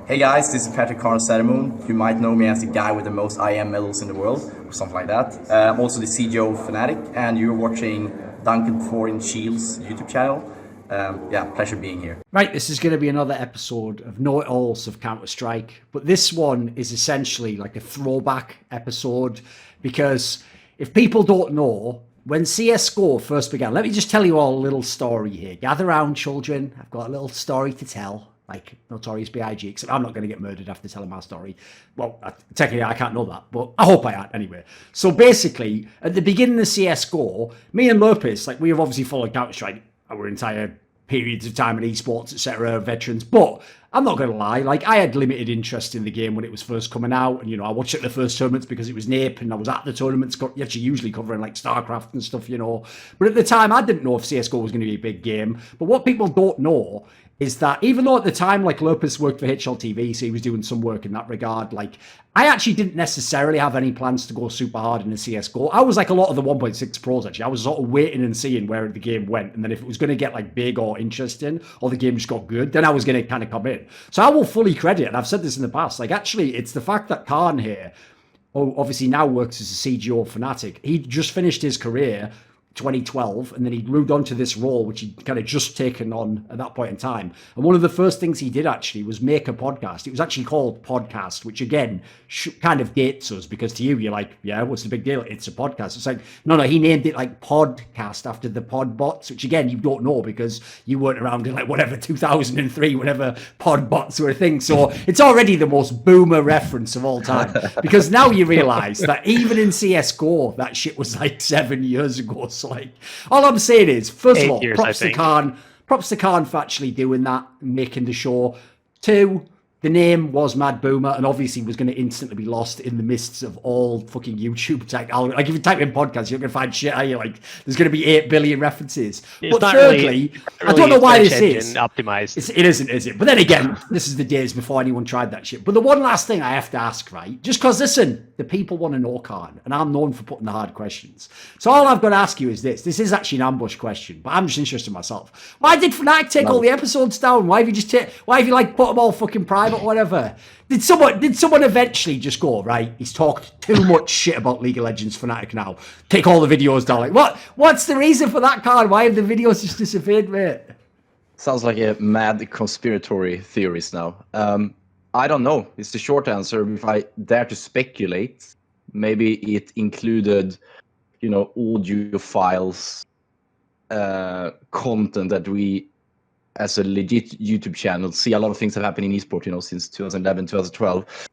Hey guys, this is Patrick Carl Sedermoon. You might know me as the guy with the most IM medals in the world, or something like that. I'm also the CGO of Fnatic, and you're watching Duncan Foreign Shields YouTube channel. Pleasure being here. Right, this is going to be another episode of Know-It-Alls of Counter-Strike, but this one is essentially like a throwback episode, because if people don't know, when CSGO first began, let me just tell you all a little story here. Gather round, children. I've got a little story to tell, like Notorious B.I.G., except I'm not going to get murdered after telling my story. Well, technically, I can't know that, but I hope I am anyway. So basically, at the beginning of CSGO, me and Lopez, like, we have obviously followed Counter-Strike our entire periods of time in esports, etc., veterans, but I'm not going to lie, like, I had limited interest in the game when it was first coming out, and, I watched it at the first tournaments because it was NAPE, and I was at the tournaments, actually usually covering, like, StarCraft and stuff, but at the time, I didn't know if CSGO was going to be a big game, but what people don't know is that even though at the time, like, Lopez worked for HLTV, so he was doing some work in that regard, like, I actually didn't necessarily have any plans to go super hard in the CSGO. I was like a lot of the 1.6 pros, actually. I was sort of waiting and seeing where the game went, and then if it was going to get, like, big or interesting, or the game just got good, then I was going to kind of come in. So I will fully credit, and I've said this in the past, like, actually, it's the fact that Khan here, obviously now works as a CGO Fnatic. He just finished his career 2012, and then he moved on to this role, which he'd kind of just taken on at that point in time. And one of the first things he did actually was make a podcast. It was actually called Podcast, which again kind of dates us, because to you, you're like, yeah, what's the big deal? It's a podcast. It's like, no, he named it like Podcast after the pod bots, which again, you don't know because you weren't around in like whatever 2003, whenever pod bots were a thing. So it's already the most boomer reference of all time, because now you realize that even in CSGO, that shit was like 7 years ago. So, like, all I'm saying is, first of all, props to Khan for actually doing that, making the show. 2, the name was Mad Boomer, and obviously was going to instantly be lost in the mists of all fucking YouTube tech. Like, if you type in podcast, you're going to find shit. Are you like, there's going to be 8 billion references. It's but thirdly, I don't know why this is optimized. It isn't, is it? But then again, this is the days before anyone tried that shit. But the one last thing I have to ask, right? Just because, listen, the people want to know Khan, and I'm known for putting the hard questions. So all I've got to ask you is this. This is actually an ambush question, but I'm just interested in myself. Why did Fnatic take all the episodes down? Why have you like put them all fucking private or whatever? Did someone eventually just go, right, he's talked too much shit about League of Legends Fnatic now, take all the videos down? Like, what's the reason for that, Khan? Why have the videos just disappeared, mate? Sounds like a mad conspiratory theorist now. I don't know. It's the short answer. If I dare to speculate, maybe it included, audio files, content that we, as a legit YouTube channel, see a lot of things have happened in esports, since 2011, 2012,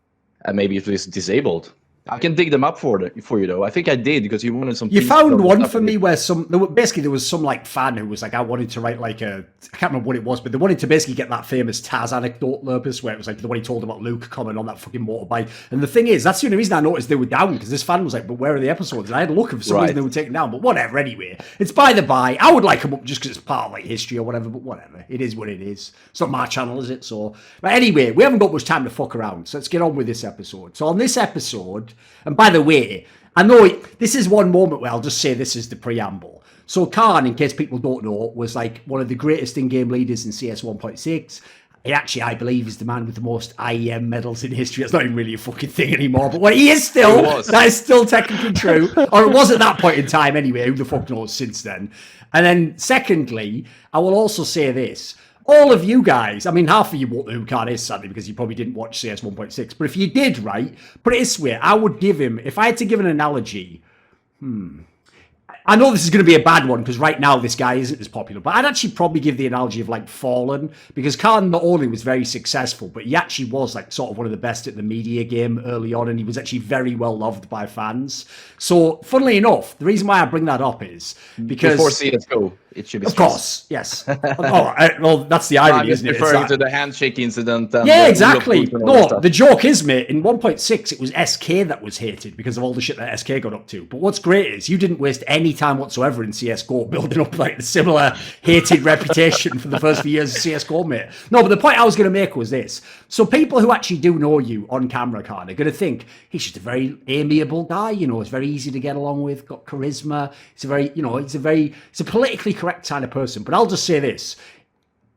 and maybe it was disabled. I can dig them up for you though. I think I did, because you wanted some. You found one for me where there was some like fan who was like, I wanted to write like I can't remember what it was, but they wanted to basically get that famous Taz anecdote, Lopez, where it was like the one he told about Luke coming on that fucking motorbike. And the thing is, that's the only reason I noticed they were down, because this fan was like, but where are the episodes? And I had a look for some reason they were taken down, but whatever. Anyway, it's by the by. I would like them up just because it's part of like history or whatever, but whatever. It is what it is. It's not my channel, is it? So, but anyway, we haven't got much time to fuck around, so let's get on with this episode. So on this episode, and by the way, I know this is one moment where I'll just say this is the preamble. So Khan, in case people don't know, was like one of the greatest in-game leaders in CS 1.6. He actually, I believe, is the man with the most IEM medals in history. It's not even really a fucking thing anymore, but he is still. That is still technically true. Or it was at that point in time anyway. Who the fuck knows since then? And then secondly, I will also say this. All of you guys, I mean, half of you won't know who Khan is, sadly, because you probably didn't watch CS 1.6. But if you did, right, put it this way, I would give him, if I had to give an analogy, I know this is going to be a bad one, because right now this guy isn't as popular, but I'd actually probably give the analogy of like Fallen, because Khan not only was very successful, but he actually was like sort of one of the best at the media game early on, and he was actually very well loved by fans. So, funnily enough, the reason why I bring that up is because before CSGO, it should be. Of course, yes. Well, that's the irony, isn't it? Referring to the handshake incident. And yeah, exactly. No, the joke is, mate, in 1.6, it was SK that was hated because of all the shit that SK got up to. But what's great is you didn't waste any time whatsoever in CSGO building up like a similar hated reputation for the first few years of CSGO, mate. No, but the point I was going to make was this. So people who actually do know you on camera, Khan, are going to think he's just a very amiable guy, it's very easy to get along with, got charisma. He's a very, he's a politically correct kind of person. But I'll just say this.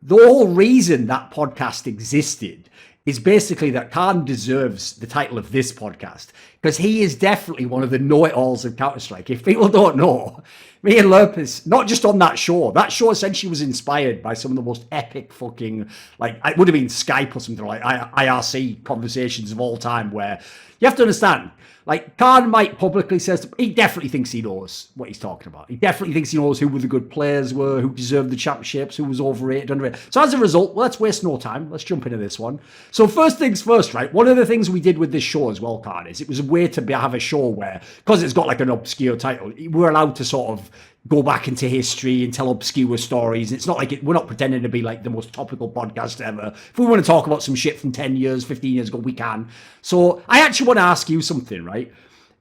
The whole reason that podcast existed is basically that Khan deserves the title of this podcast because he is definitely one of the know-it-alls of Counter-Strike. If people don't know, me and Lurpus, not just on that show essentially was inspired by some of the most epic fucking, like, it would have been Skype or something like IRC conversations of all time, where you have to understand, like, Khan might publicly says he definitely thinks he knows what he's talking about. He definitely thinks he knows who the good players were, who deserved the championships, who was overrated, underrated. So as a result, let's waste no time. Let's jump into this one. So first things first, right? One of the things we did with this show as well, Khan, is it was a way to have a show where, because it's got like an obscure title, we're allowed to sort of go back into history and tell obscure stories. It's not like we're not pretending to be like the most topical podcast ever. If we want to talk about some shit from 10 years, 15 years ago, we can. So I actually want to ask you something, right?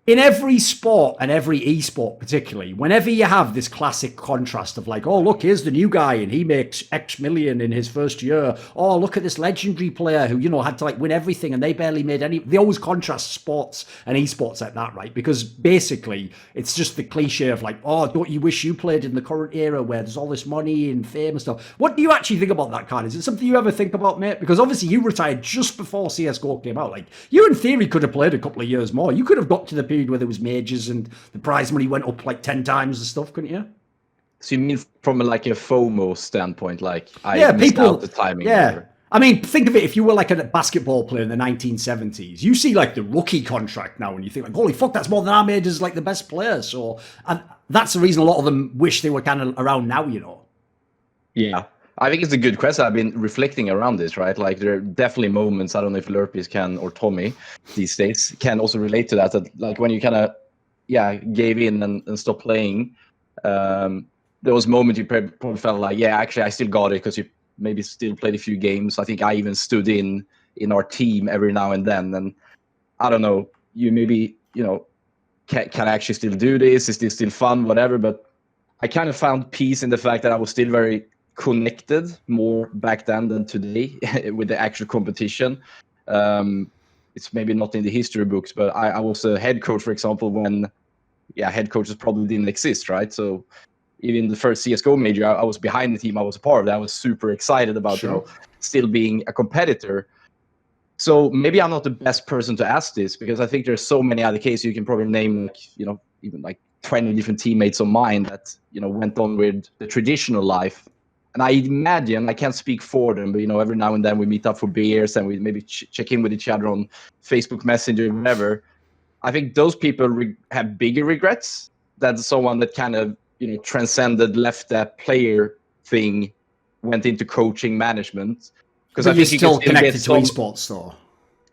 In every sport and every esport particularly, whenever you have this classic contrast of like, oh, look, here's the new guy and he makes X million in his first year. Oh, look at this legendary player who, you know, had to like win everything and they barely made any. They always contrast sports and esports like that, right? Because basically it's just the cliche of like, oh, don't you wish you played in the current era where there's all this money and fame and stuff. What do you actually think about that, Khan? Is it something you ever think about, mate? Because obviously you retired just before CSGO came out. Like, you in theory could have played a couple of years more. You could have got to the period where there was majors and the prize money went up like 10 times and stuff, couldn't you? So you mean from like a FOMO standpoint, like I missed out the timing? Yeah. I mean, think of it, if you were like a basketball player in the 1970s, you see like the rookie contract now and you think like, holy fuck, that's more than our majors, like the best players. So, and that's the reason a lot of them wish they were kind of around now, you know? Yeah. I think it's a good question. I've been reflecting around this, right? Like there are definitely moments, I don't know if Lurpis can or Tommy these days can also relate to that like when you kind of, gave in and stopped playing, there was moments you probably felt like, yeah, actually I still got it because you maybe still played a few games. I think I even stood in our team every now and then. And I don't know, you maybe, you know, can I actually still do this? Is this still fun? Whatever. But I kind of found peace in the fact that I was still very connected more back then than today with the actual competition. It's maybe not in the history books, but I was a head coach, for example, when head coaches probably didn't exist, right? So even the first CSGO major, I was behind the team I was a part of that. I was super excited about, Sure. you know, still being a competitor. So maybe I'm not the best person to ask this because I think there's so many other cases you can probably name, like, you know, even like 20 different teammates of mine that, you know, went on with the traditional life. And I imagine, I can't speak for them, but, you know, every now and then we meet up for beers and we maybe check in with each other on Facebook Messenger, whatever. I think those people have bigger regrets than someone that kind of, you know, transcended, left that player thing, went into coaching management. Because you're still connected to esports, though.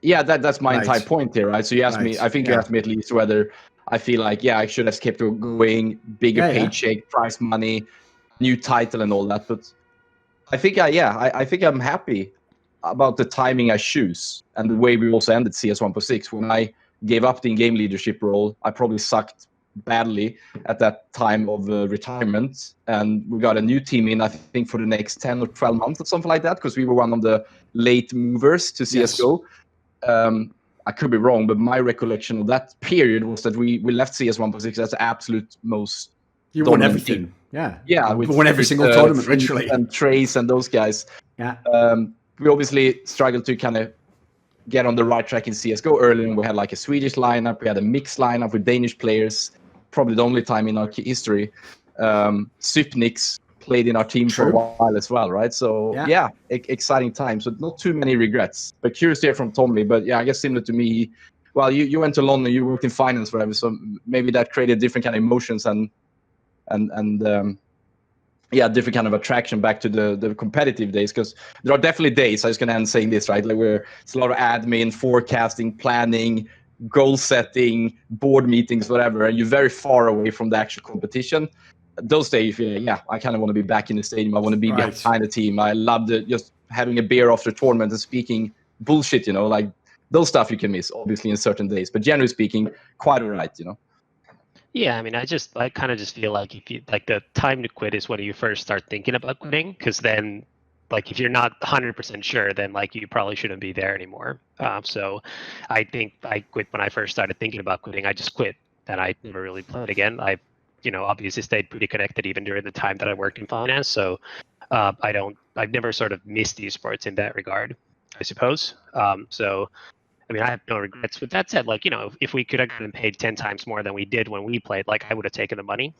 Yeah, that's my Right. entire point here, right? So you asked me, I think you asked me at least whether I feel like, I should have kept going, bigger paycheck, prize money, new title and all that. But I think, I think I'm happy about the timing I choose and the way we also ended CS 1.6. When I gave up the in-game leadership role, I probably sucked badly at that time of retirement, and we got a new team in, I think, for the next 10 or 12 months or something like that, because we were one of the late movers to CSGO. Yes. I could be wrong, but my recollection of that period was that we left CS 1.6 as the absolute most you won everything team. We won every single tournament literally, and Trace and those guys. We obviously struggled to kind of get on the right track in CSGO early, and we had like a Swedish lineup, we had a mixed lineup with Danish players, probably the only time in our history. Supnix played in our team for a while as well, right? So exciting time. So not too many regrets, but curious to hear from Tommy. But I guess similar to me, well, you went to London, you worked in finance, whatever, so maybe that created different kind of emotions and different kind of attraction back to the competitive days, because there are definitely days, I was going to end saying this, right, like where it's a lot of admin, forecasting, planning, goal setting, board meetings, whatever, and you're very far away from the actual competition. Those days, I kind of want to be back in the stadium. I want to be behind the team. I love just having a beer after a tournament and speaking bullshit, you know, like those stuff you can miss, obviously, in certain days. But generally speaking, quite all right, you know. Yeah, I mean, I kind of just feel like if you like the time to quit is when you first start thinking about quitting, because then, like, if you're not 100% sure, then like you probably shouldn't be there anymore. So, I think I quit when I first started thinking about quitting. I just quit, and I never really played again. I, obviously stayed pretty connected even during the time that I worked in finance. So, I've never sort of missed esports in that regard. I suppose. So, I mean, I have no regrets. With that said, like, you know, if we could have gotten paid 10 times more than we did when we played, like, I would have taken the money.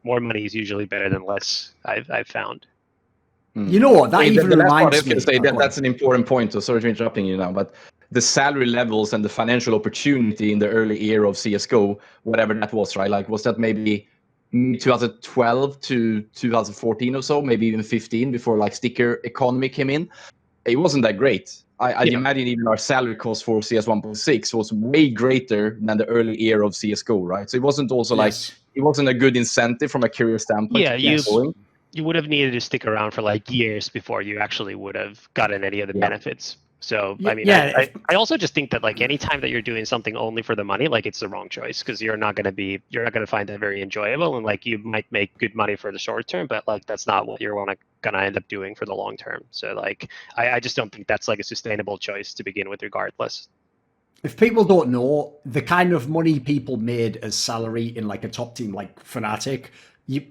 More money is usually better than less, I've found. You know what? That even reminds me. That's an important point. So sorry for interrupting you now, but the salary levels and the financial opportunity in the early era of CS:GO, whatever that was, right? Like, was that maybe 2012 to 2014 or so, maybe even 15, before like sticker economy came in? It wasn't that great. I'd imagine even our salary cost for CS 1.6 was way greater than the early era of CS:GO, right? So it wasn't also like, it wasn't a good incentive from a career standpoint. Yeah, you would have needed to stick around for like years before you actually would have gotten any of the benefits. So, I mean, I also just think that like anytime that you're doing something only for the money, like it's the wrong choice, because you're not going to find that very enjoyable, and like you might make good money for the short term, but like that's not what you're going to end up doing for the long term. So like, I just don't think that's like a sustainable choice to begin with, regardless. If people don't know, the kind of money people made as salary in like a top team like Fnatic,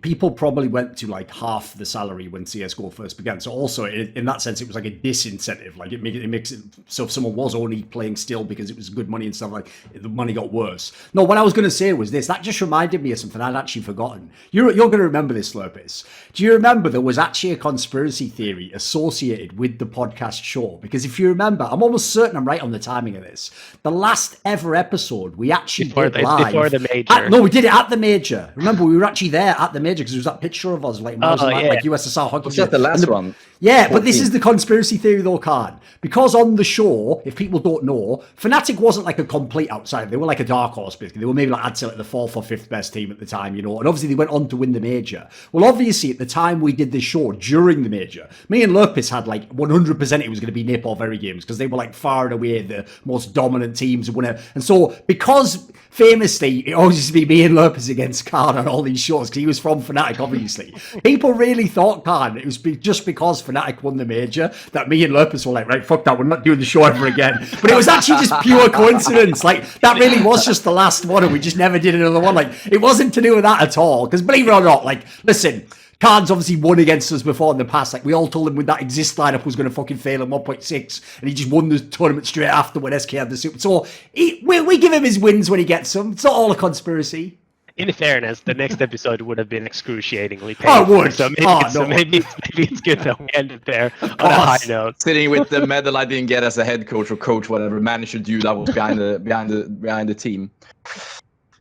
people probably went to like half the salary when CS:GO first began. So also in that sense, it was like a disincentive. Like it makes it so if someone was only playing still because it was good money and stuff, like the money got worse. No, what I was going to say was this. That just reminded me of something I'd actually forgotten. You're going to remember this, Slurpis. Do you remember there was actually a conspiracy theory associated with the podcast show? Because if you remember, I'm almost certain I'm right on the timing of this. The last ever episode we actually did live before the major. No, we did it at the major. Remember, we were actually there at the major because there was that picture of us like USSR hockey. Was that the last one? Yeah, but this is the conspiracy theory though, Khan. Because on the show, if people don't know, Fnatic wasn't like a complete outsider. They were like a dark horse, basically. They were maybe like, I'd say like the 4th or 5th best team at the time, you know. And obviously they went on to win the major. Well, obviously at the time we did this show, during the major, me and Lurpis had like 100% it was going to be Nip or Very Games, because they were like far and away the most dominant teams. And so because famously it always used to be me and Lurpis against Khan on all these shows, because he was from Fnatic, obviously. People really thought, Khan, it was just because Fnatic won the major that me and Lurpis were like, right, fuck that, we're not doing the show ever again. But it was actually just pure coincidence. Like, that really was just the last one, and we just never did another one. Like, it wasn't to do with that at all. Because believe it or not, like, listen, Khan's obviously won against us before in the past. Like, we all told him with that exist lineup was going to fucking fail in 1.6, and he just won the tournament straight after when SK had the super. So we give him his wins when he gets them. It's not all a conspiracy. In fairness, the next episode would have been excruciatingly painful. Oh, it would. So maybe it's good that we ended there on a high note. Sitting with the medal I didn't get as a head coach or coach, whatever manager dude that was behind the team.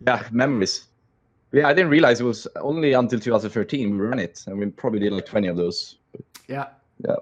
Yeah, memories. Yeah, I didn't realize it was only until 2013 we ran it, and we probably did like 20 of those. Yeah. Yeah.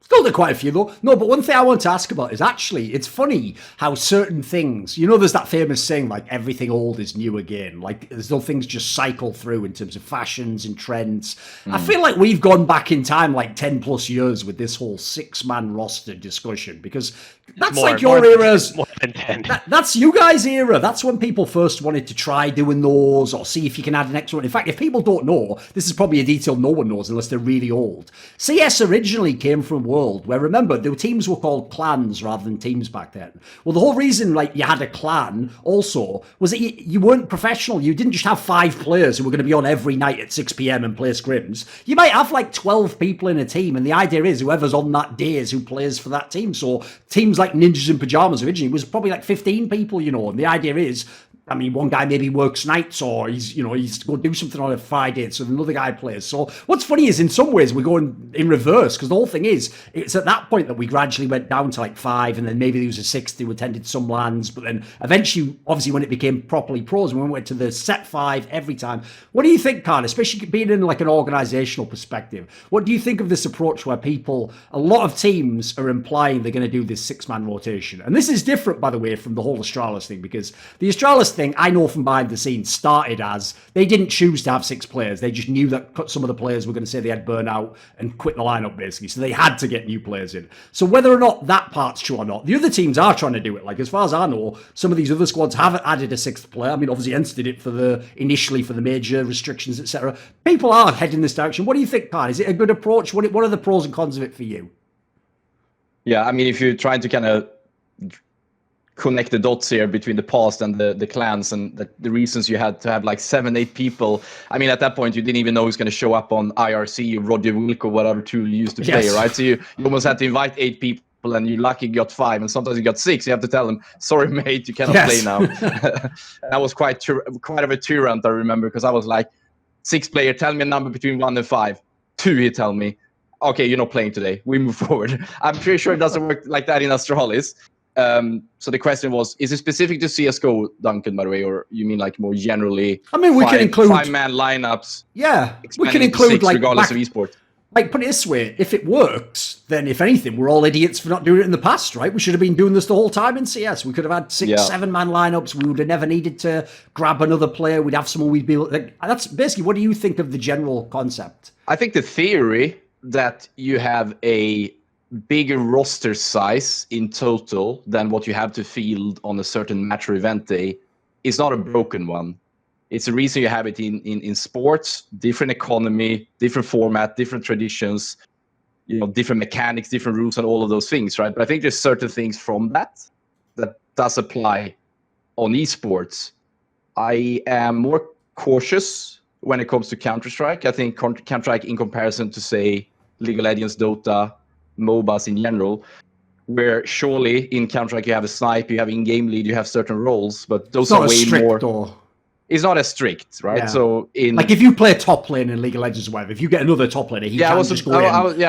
Still did quite a few though. No, but one thing I want to ask about is actually, it's funny how certain things, you know, there's that famous saying like everything old is new again. Like as though things just cycle through in terms of fashions and trends. I feel like we've gone back in time like 10 plus years with this whole 6-man roster discussion, because that's like your era's. More than 10. That's you guys' era. That's when people first wanted to try doing those or see if you can add an extra one. In fact, if people don't know, this is probably a detail no one knows unless they're really old. CS originally came from a world where, remember, the teams were called clans rather than teams back then. Well, the whole reason like you had a clan also was that you weren't professional. You didn't just have 5 players who were going to be on every night at 6 p.m. and play scrims. You might have like 12 people in a team, and the idea is whoever's on that day is who plays for that team. So teams like Ninjas in Pajamas originally was probably like 15 people, you know, and the idea is, I mean, one guy maybe works nights, or he's go do something on a Friday, so another guy plays. So what's funny is in some ways we're going in reverse, because the whole thing is, it's at that point that we gradually went down to like 5, and then maybe there was a 6th who attended some lands, but then eventually, obviously when it became properly pros, we went to the set 5 every time. What do you think, Khan, especially being in like an organizational perspective, what do you think of this approach where a lot of teams are implying they're going to do this 6-man rotation? And this is different, by the way, from the whole Astralis thing, because the Astralis thing, I know from behind the scenes, started as they didn't choose to have 6 players. They just knew that some of the players were going to say they had burnout and quit the lineup, basically. So they had to get new players in. So whether or not that part's true or not, the other teams are trying to do it. Like, as far as I know, some of these other squads have added a 6th player. I mean, obviously, ENCE did it initially for the major restrictions, etc. People are heading this direction. What do you think, Khan? Is it a good approach? What are the pros and cons of it for you? Yeah, I mean, if you're trying to kind of connect the dots here between the past and the clans and the reasons you had to have like 7-8 people. I mean, at that point, you didn't even know who's going to show up on IRC, Roger Wilk, or whatever tool you used to play, right? So you almost had to invite 8 people and you're lucky you got 5, and sometimes you got 6. You have to tell them, sorry, mate, you cannot Yes. play now. And I was quite of a tyrant, I remember, because I was like, 6 player, tell me a number between 1 and 5. 2, he tell me, okay, you're not playing today. We move forward. I'm pretty sure it doesn't work like that in Astralis. So the question was, is it specific to CSGO, Duncan, by the way, or you mean like more generally? I mean, we can include 5-man lineups. Yeah, we expanding can to include 6 like regardless back- of esports. Like, put it this way, if it works, then if anything, we're all idiots for not doing it in the past, right? We should have been doing this the whole time in CS. We could have had 6, Yeah. 7-man lineups. We would have never needed to grab another player. We'd have someone we'd be like, that's basically, what do you think of the general concept? I think the theory that you have a bigger roster size in total than what you have to field on a certain match or event day is not a broken one. It's the reason you have it in sports, different economy, different format, different traditions, different mechanics, different rules, and all of those things, right? But I think there's certain things from that does apply on esports. I am more cautious when it comes to Counter-Strike. I think Counter-Strike, in comparison to, say, League of Legends, Dota, MOBAs in general, where surely in Counter-Strike you have a snipe, you have in-game lead, you have certain roles, but those It's not are as way strict, more. though. It's not as strict, right? Yeah. So Like, if you play top lane in League of Legends or whatever, if you get another top laner, he yeah, can just go in.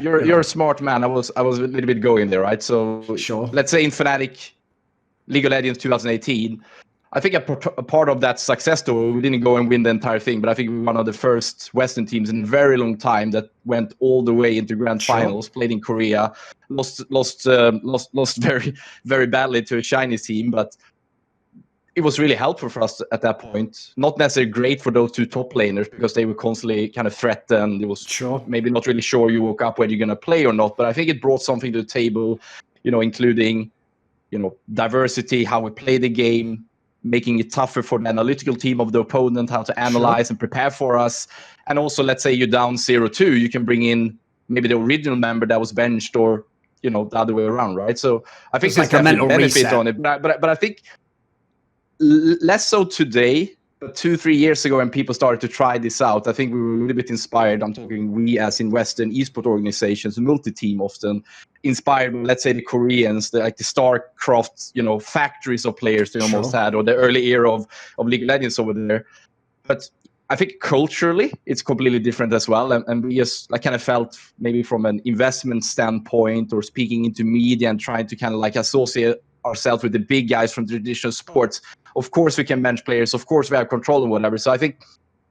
you're a smart man. I was a little bit going there, right? So Sure. let's say in Fnatic, League of Legends 2018, I think a part of that success story, we didn't go and win the entire thing, but I think we were one of the first Western teams in a very long time that went all the way into grand Sure. finals, played in Korea, lost very, very badly to a Chinese team, but it was really helpful for us at that point. Not necessarily great for those 2 top laners because they were constantly kind of threatened. It was Sure. maybe not really sure you woke up whether you're going to play or not, but I think it brought something to the table, including, diversity, how we play the game, making it tougher for the analytical team of the opponent, how to analyze and prepare for us. And also, let's say you're down 0-2, you can bring in maybe the original member that was benched or, the other way around, right? So I think It's there's like a definitely mental benefit reset. on it. But I think less so today, but 2-3 years ago when people started to try this out, I think we were a little bit inspired. I'm talking we as in Western esport organizations, multi-team often, inspired by, let's say, the Koreans, the StarCraft, factories of players they almost Sure. had, or the early era of League of Legends over there. But I think culturally it's completely different as well. And we just kind of felt maybe from an investment standpoint or speaking into media and trying to kind of associate ourselves with the big guys from traditional sports. Of course we can bench players. Of course we have control and whatever. So I think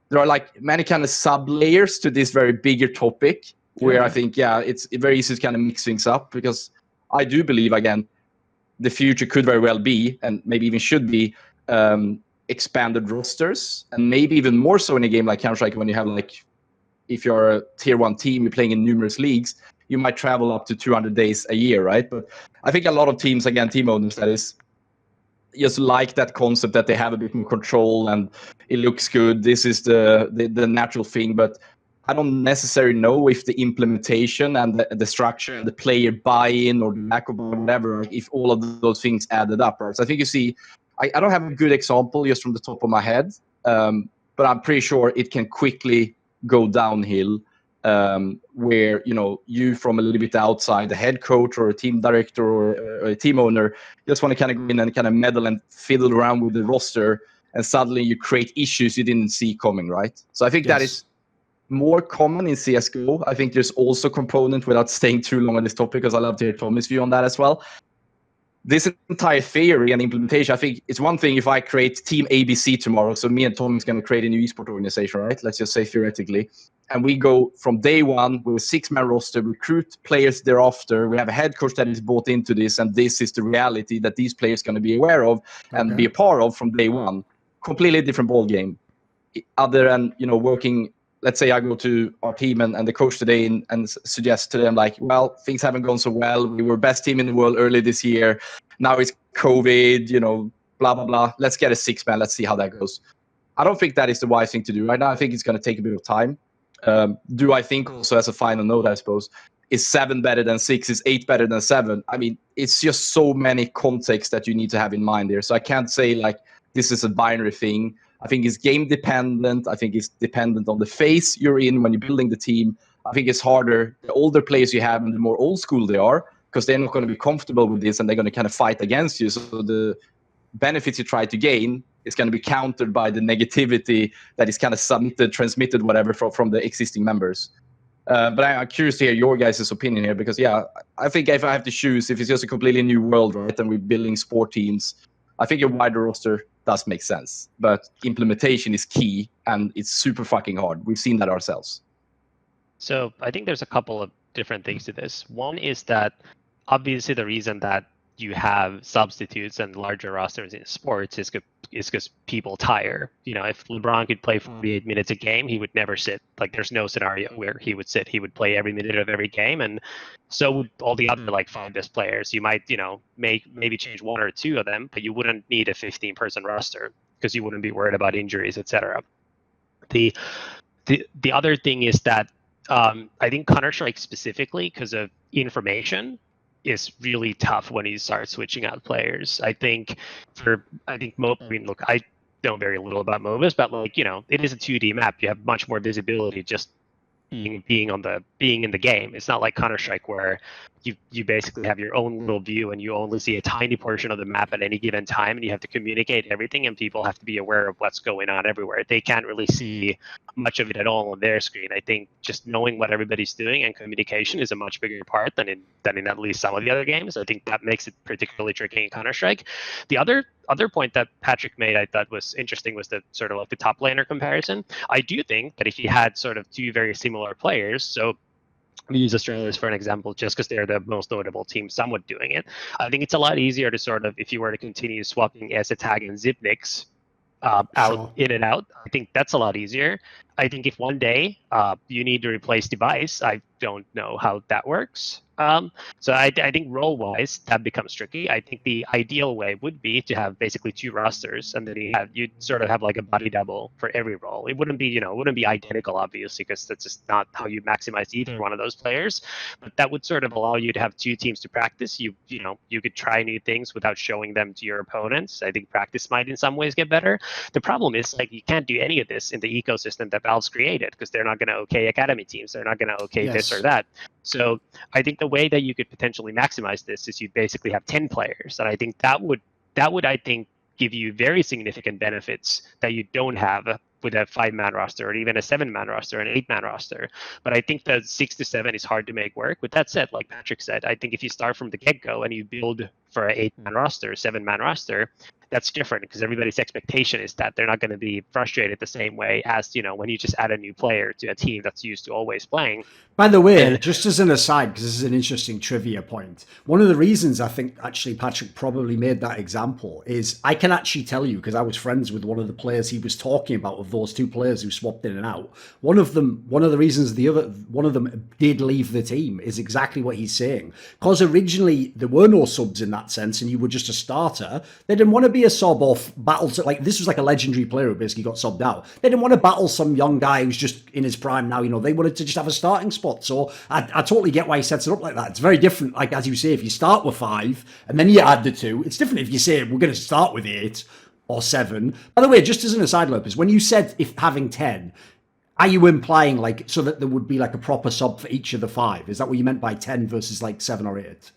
there are many kind of sub layers to this very bigger topic where I think, it's very easy to kind of mix things up, because I do believe, again, the future could very well be, and maybe even should be, expanded rosters, and maybe even more so in a game like Counter-Strike when you have if you're a tier 1 team, you're playing in numerous leagues, you might travel up to 200 days a year, right? But I think a lot of teams, again, team owners, that is, just like that concept that they have a bit more control and it looks good. This is the natural thing, but I don't necessarily know if the implementation and the structure and the player buy-in or the lack of whatever, if all of those things added up, right? So I think you see, I don't have a good example just from the top of my head, but I'm pretty sure it can quickly go downhill, where you from a little bit outside, the head coach or a team director or a team owner, just want to kind of go in and kind of meddle and fiddle around with the roster, and suddenly you create issues you didn't see coming, right? So I think that is more common in CSGO. I think there's also a component, without staying too long on this topic, because I love to hear Tommy's view on that as well. This entire theory and implementation, I think it's one thing if I create Team ABC tomorrow, so me and Tommy's going to create a new esport organization, right? Let's just say theoretically. And we go from day one with a 6-man roster, recruit players thereafter. We have a head coach that is bought into this, and this is the reality that these players are going to be aware of and be a part of from day one. Completely different ball game. Other than, working, let's say I go to our team and the coach today and suggest to them well, things haven't gone so well. We were best team in the world early this year. Now it's COVID, blah, blah, blah. Let's get a 6-man. Let's see how that goes. I don't think that is the wise thing to do right now. I think it's going to take a bit of time. Do I think also, as a final note, I suppose, is 7 better than 6? Is 8 better than 7? I mean, it's just so many contexts that you need to have in mind there. So I can't say this is a binary thing. I think it's game dependent. I think it's dependent on the phase you're in when you're building the team. I think it's harder. The older players you have and the more old school they are, because they're not going to be comfortable with this and they're going to kind of fight against you. So the benefits you try to gain is going to be countered by the negativity that is kind of submitted, transmitted, whatever, from the existing members. But I'm curious to hear your guys' opinion here, because I think if I have to choose, if it's just a completely new world, right, and we're building sport teams, I think a wider roster does make sense. But implementation is key, and it's super fucking hard. We've seen that ourselves. So I think there's a couple of different things to this. One is that obviously the reason that you have substitutes and larger rosters in sports is because people tire. If LeBron could play 48 minutes a game, he would never sit. Like, there's no scenario where he would sit. He would play every minute of every game, and so would all the other like 5 best players. You might, maybe change 1 or 2 of them, but you wouldn't need a 15-person roster because you wouldn't be worried about injuries, etc. The other thing is that I think Counter-Strike specifically, because of information, is really tough when you start switching out players. I think look, I know very little about MOBAs, but it is a 2D map. You have much more visibility just being in the game. It's not like Counter-Strike where you basically have your own little view and you only see a tiny portion of the map at any given time, and you have to communicate everything, and people have to be aware of what's going on everywhere. They can't really see much of it at all on their screen. I think just knowing what everybody's doing and communication is a much bigger part than in at least some of the other games. I think that makes it particularly tricky in Counter-Strike. The other point that Patrick made I thought was interesting was the sort of like the top laner comparison. I do think that if you had sort of 2 very similar players, so we use Australia for an example just because they're the most notable team somewhat doing it, I think it's a lot easier to sort of, if you were to continue swapping Tag and Zipnix out in and out, I think that's a lot easier. I think if one day you need to replace device, I don't know how that works. So I think role-wise, that becomes tricky. I think the ideal way would be to have basically 2 rosters, and then you'd sort of have like a body double for every role. It wouldn't be, identical, obviously, because that's just not how you maximize either one of those players. But that would sort of allow you to have 2 teams to practice. You could try new things without showing them to your opponents. I think practice might in some ways get better. The problem is, like, you can't do any of this in the ecosystem that Valve's created, because they're not going to okay academy teams. They're not going to okay this or that. So I think the way that you could potentially maximize this is you basically have 10 players, and I think that would give you very significant benefits that you don't have with a 5-man roster, or even a 7-man roster, an 8-man roster. But I think that 6 to 7 is hard to make work. With that said, like Patrick said, I think if you start from the get-go and you build for an 8-man roster, 7-man roster, that's different, because everybody's expectation is that they're not going to be frustrated the same way as, when you just add a new player to a team that's used to always playing. By the way, just as an aside, because this is an interesting trivia point, one of the reasons I think actually Patrick probably made that example is I can actually tell you, because I was friends with one of the players he was talking about, of those 2 players who swapped in and out. One of the reasons one of them did leave the team is exactly what he's saying. Because originally there were no subs in that sense, and you were just a starter. They didn't want to be a sub off battle. This was like a legendary player who basically got subbed out. They didn't want to battle some young guy who's just in his prime now. They wanted to just have a starting spot. So I totally get why he sets it up like that. It's very different, like as you say, if you start with 5 and then you add the 2. It's different if you say we're going to start with 8 or 7. By the way, just as an aside, Lopez, when you said if having 10, are you implying like so that there would be like a proper sub for each of the 5? Is that what you meant by 10 versus like 7 or 8?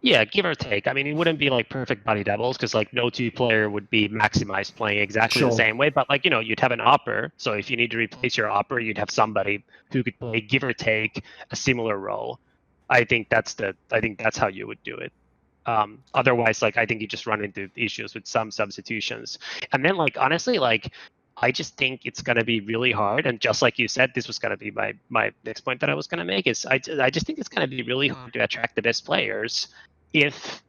Yeah, give or take. I mean, it wouldn't be like perfect body doubles, because like no 2 player would be maximized playing exactly the same way. But like, you'd have an opper. So if you need to replace your opper, you'd have somebody who could play, give or take, a similar role. I think that's how you would do it. Otherwise, like, I think you just run into issues with some substitutions. And then, like, honestly, like, I just think it's going to be really hard. And just like you said, this was going to be my next point that I was going to make is I just think it's going to be really hard to attract the best players if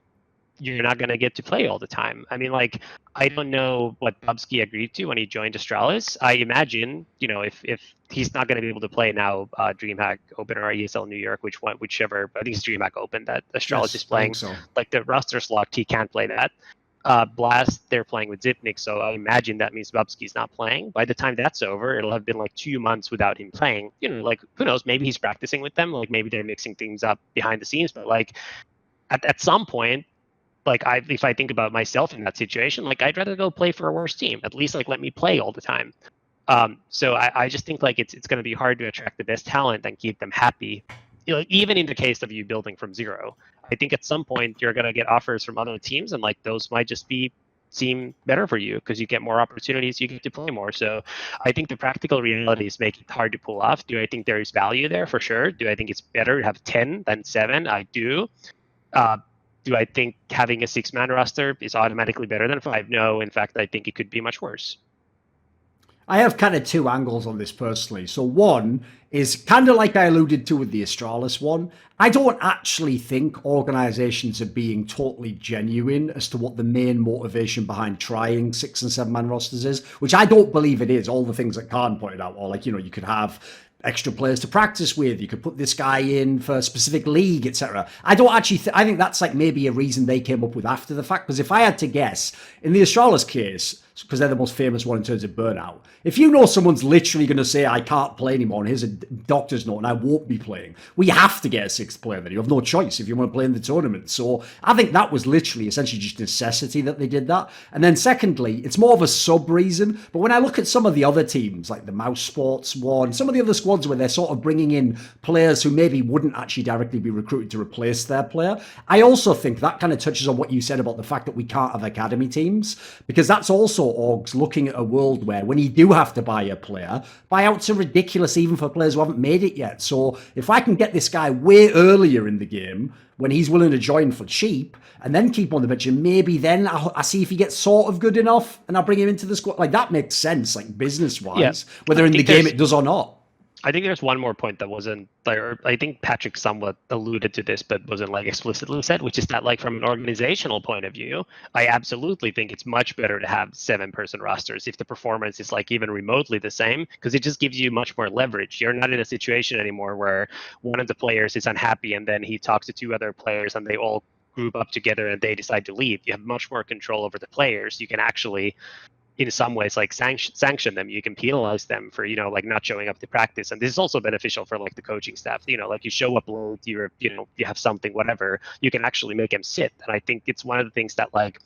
you're not going to get to play all the time. I mean, like, I don't know what Bubsky agreed to when he joined Astralis. I imagine, if he's not going to be able to play now, DreamHack Open or ESL New York, whichever, I think it's DreamHack Open that Astralis is playing. So. Like, the roster's locked, he can't play that. Blast, they're playing with Zipnix, so I imagine that means Bubsky's not playing. By the time that's over, it'll have been like 2 months without him playing. Like, who knows? Maybe he's practicing with them. Like, maybe they're mixing things up behind the scenes. But like, at some point, like, if I think about myself in that situation, like, I'd rather go play for a worse team. At least, like, let me play all the time. So I just think like it's going to be hard to attract the best talent and keep them happy even in the case of you building from zero, I think at some point you're going to get offers from other teams, and like those might just seem better for you because you get more opportunities, you get to play more. So I think the practical realities make it hard to pull off. Do I think there is value there? For sure. Do I think it's better to have 10 than 7? I do. Do I think having a 6-man roster is automatically better than 5? No. In fact, I think it could be much worse. I have kind of 2 angles on this personally. So one is kind of like I alluded to with the Astralis one. I don't actually think organizations are being totally genuine as to what the main motivation behind trying 6 and 7-man rosters is, which I don't believe it is. All the things that Khan pointed out, or like, you could have extra players to practice with, you could put this guy in for a specific league, etc. I don't actually I think that's like maybe a reason they came up with after the fact, because if I had to guess, in the Astralis case, because they're the most famous one in terms of burnout, if you know someone's literally going to say, I can't play anymore, and here's a doctor's note, and I won't be playing, we have to get a 6th player then. You have no choice if you want to play in the tournament. So I think that was literally essentially just necessity that they did that. And then secondly, it's more of a sub reason, but when I look at some of the other teams, like the Mouse Sports one, some of the other squads where they're sort of bringing in players who maybe wouldn't actually directly be recruited to replace their player, I also think that kind of touches on what you said about the fact that we can't have academy teams, because that's also orgs looking at a world where when you do have to buy a player, buyouts are ridiculous even for players who haven't made it yet. So if I can get this guy way earlier in the game when he's willing to join for cheap and then keep on the bench, and maybe then I see if he gets sort of good enough and I bring him into the squad, like that makes sense, like business wise, whether in the game it does or not. I think there's one more point that wasn't there. I think Patrick somewhat alluded to this, but wasn't like explicitly said, which is that like from an organizational point of view, I absolutely think it's much better to have 7-person rosters if the performance is like even remotely the same, because it just gives you much more leverage. You're not in a situation anymore where one of the players is unhappy and then he talks to 2 other players and they all group up together and they decide to leave. You have much more control over the players. You can actually, in some ways, like sanction them. You can penalize them for, like not showing up to practice. And this is also beneficial for like the coaching staff. Like you show up late, you have something, whatever, you can actually make them sit. And I think it's one of the things that, like,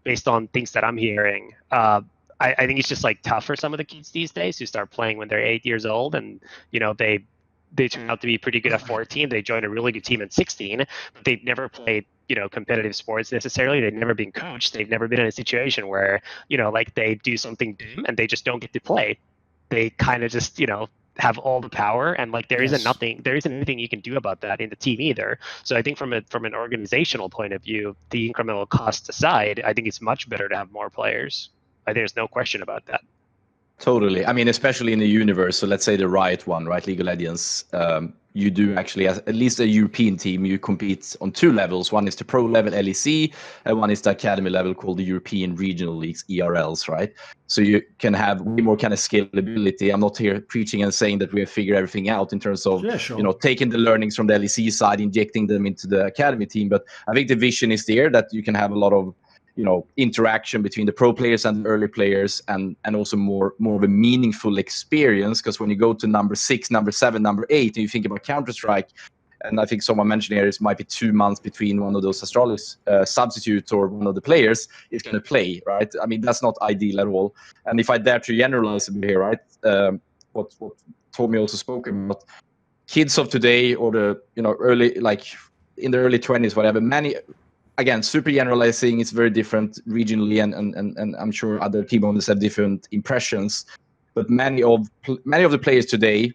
based on things that I'm hearing, I think it's just like tough for some of the kids these days who start playing when they're 8 years old, and they turn out to be pretty good at 14. They join a really good team at 16, but they've never played competitive sports necessarily. They've never been coached. They've never been in a situation where like they do something dumb and they just don't get to play. They kind of just have all the power, and like there isn't anything you can do about that in the team either. So I think from an organizational point of view, the incremental costs aside, I think it's much better to have more players. I think there's no question about that. Totally. I mean, especially in the universe. So let's say the Riot one, right? League of Legends. You do actually, as at least a European team, you compete on 2 levels. One is the pro level LEC, and one is the academy level called the European Regional Leagues, ERLs, right? So you can have way more kind of scalability. I'm not here preaching and saying that we have figured everything out in terms of, taking the learnings from the LEC side, injecting them into the academy team. But I think the vision is there that you can have a lot of interaction between the pro players and the early players, and also more of a meaningful experience. Because when you go to number 6, number 7, number 8, and you think about Counter-Strike, and I think someone mentioned here, it might be 2 months between one of those Astralis substitutes or one of the players is going to play, right? I mean, that's not ideal at all. And if I dare to generalize a bit here, right, what Tommy also spoke about, kids of today, or the early, like in the early 20s, whatever, many. Again, super generalizing, it's very different regionally, and I'm sure other team owners have different impressions. But many of the players today,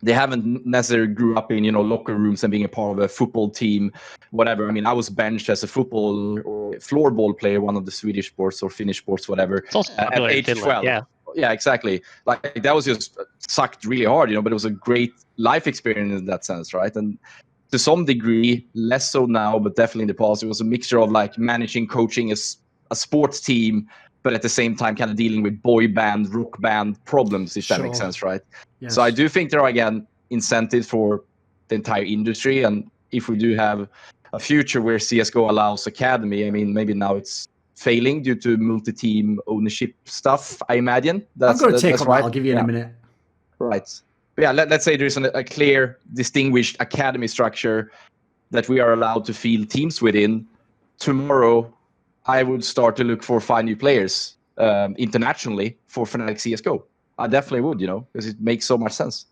they haven't necessarily grew up in locker rooms and being a part of a football team, whatever. I mean, I was benched as a football or floorball player, one of the Swedish sports or Finnish sports, whatever, it's also at age 12. Yeah, exactly. Like that was just sucked really hard, but it was a great life experience in that sense, right? And to some degree, less so now, but definitely in the past, it was a mixture of like managing, coaching a sports team, but at the same time kind of dealing with boy band, rock band problems, if that makes sense, right? Yes. So I do think there are, again, incentives for the entire industry. And if we do have a future where CSGO allows academy, I mean, maybe now it's failing due to multi-team ownership stuff, I imagine. I'm going to take on that. I'll give you in a minute. Right. But yeah, let's say there's a clear, distinguished academy structure that we are allowed to field teams within. Tomorrow, I would start to look for 5 new players internationally for Fnatic CSGO. I definitely would, because it makes so much sense.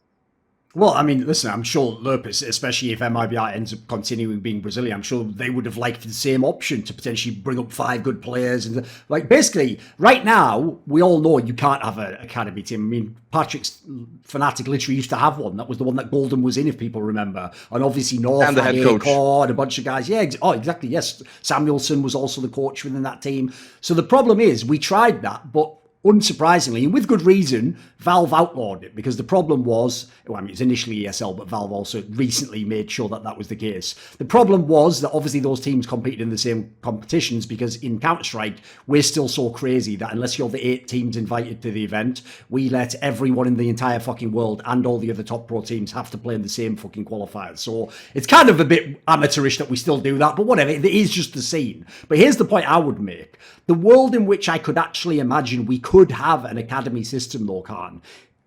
Well, I mean, listen, I'm sure Lurpus, especially if MIBR ends up continuing being Brazilian, I'm sure they would have liked the same option to potentially bring up 5 good players. And like, basically, right now, we all know you can't have an academy team. I mean, Patrick's Fnatic literally used to have one. That was the one that Golden was in, if people remember. And obviously, North And the head coach. and a bunch of guys. Yeah, exactly. Yes. Samuelson was also the coach within that team. So the problem is, we tried that, but unsurprisingly, and with good reason, Valve outlawed it because the problem was, well, I mean, it was initially ESL, but Valve also recently made sure that that was the case. The problem was that obviously those teams competed in the same competitions because in Counter-Strike, we're still so crazy that unless you're the 8 teams invited to the event, we let everyone in the entire fucking world and all the other top pro teams have to play in the same fucking qualifiers. So it's kind of a bit amateurish that we still do that, but whatever, it is just the scene. But here's the point I would make. The world in which I could actually imagine we could have an academy system, though, Khan.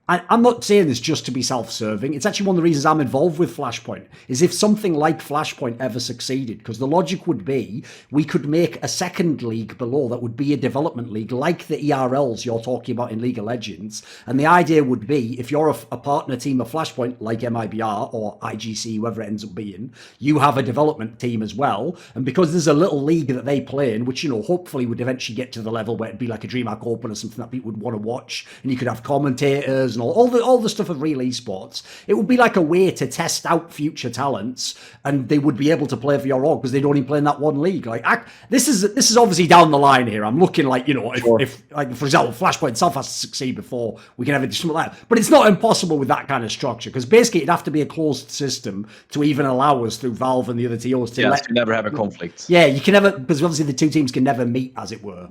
I'm not saying this just to be self-serving. It's actually one of the reasons I'm involved with Flashpoint, is if something like Flashpoint ever succeeded, because the logic would be we could make a second league below that would be a development league like the ERLs you're talking about in League of Legends. And the idea would be if you're a partner team of Flashpoint like MIBR or IGC, whoever it ends up being, you have a development team as well. And because there's a little league that they play in, which, you know, hopefully would eventually get to the level where it'd be like a DreamHack Open or something that people would want to watch, and you could have commentators and all the stuff of real esports. It would be like a way to test out future talents, and they would be able to play for your org because they'd only play in that one league. Like this is obviously down the line here. I'm looking like, you know, if like for example Flashpoint itself has to succeed before we can have it something like that. But it's not impossible with that kind of structure because basically it'd have to be a closed system to even allow us through Valve and the other TOs to Yes, you never have a conflict. Yeah, you can never, because obviously the two teams can never meet, as it were.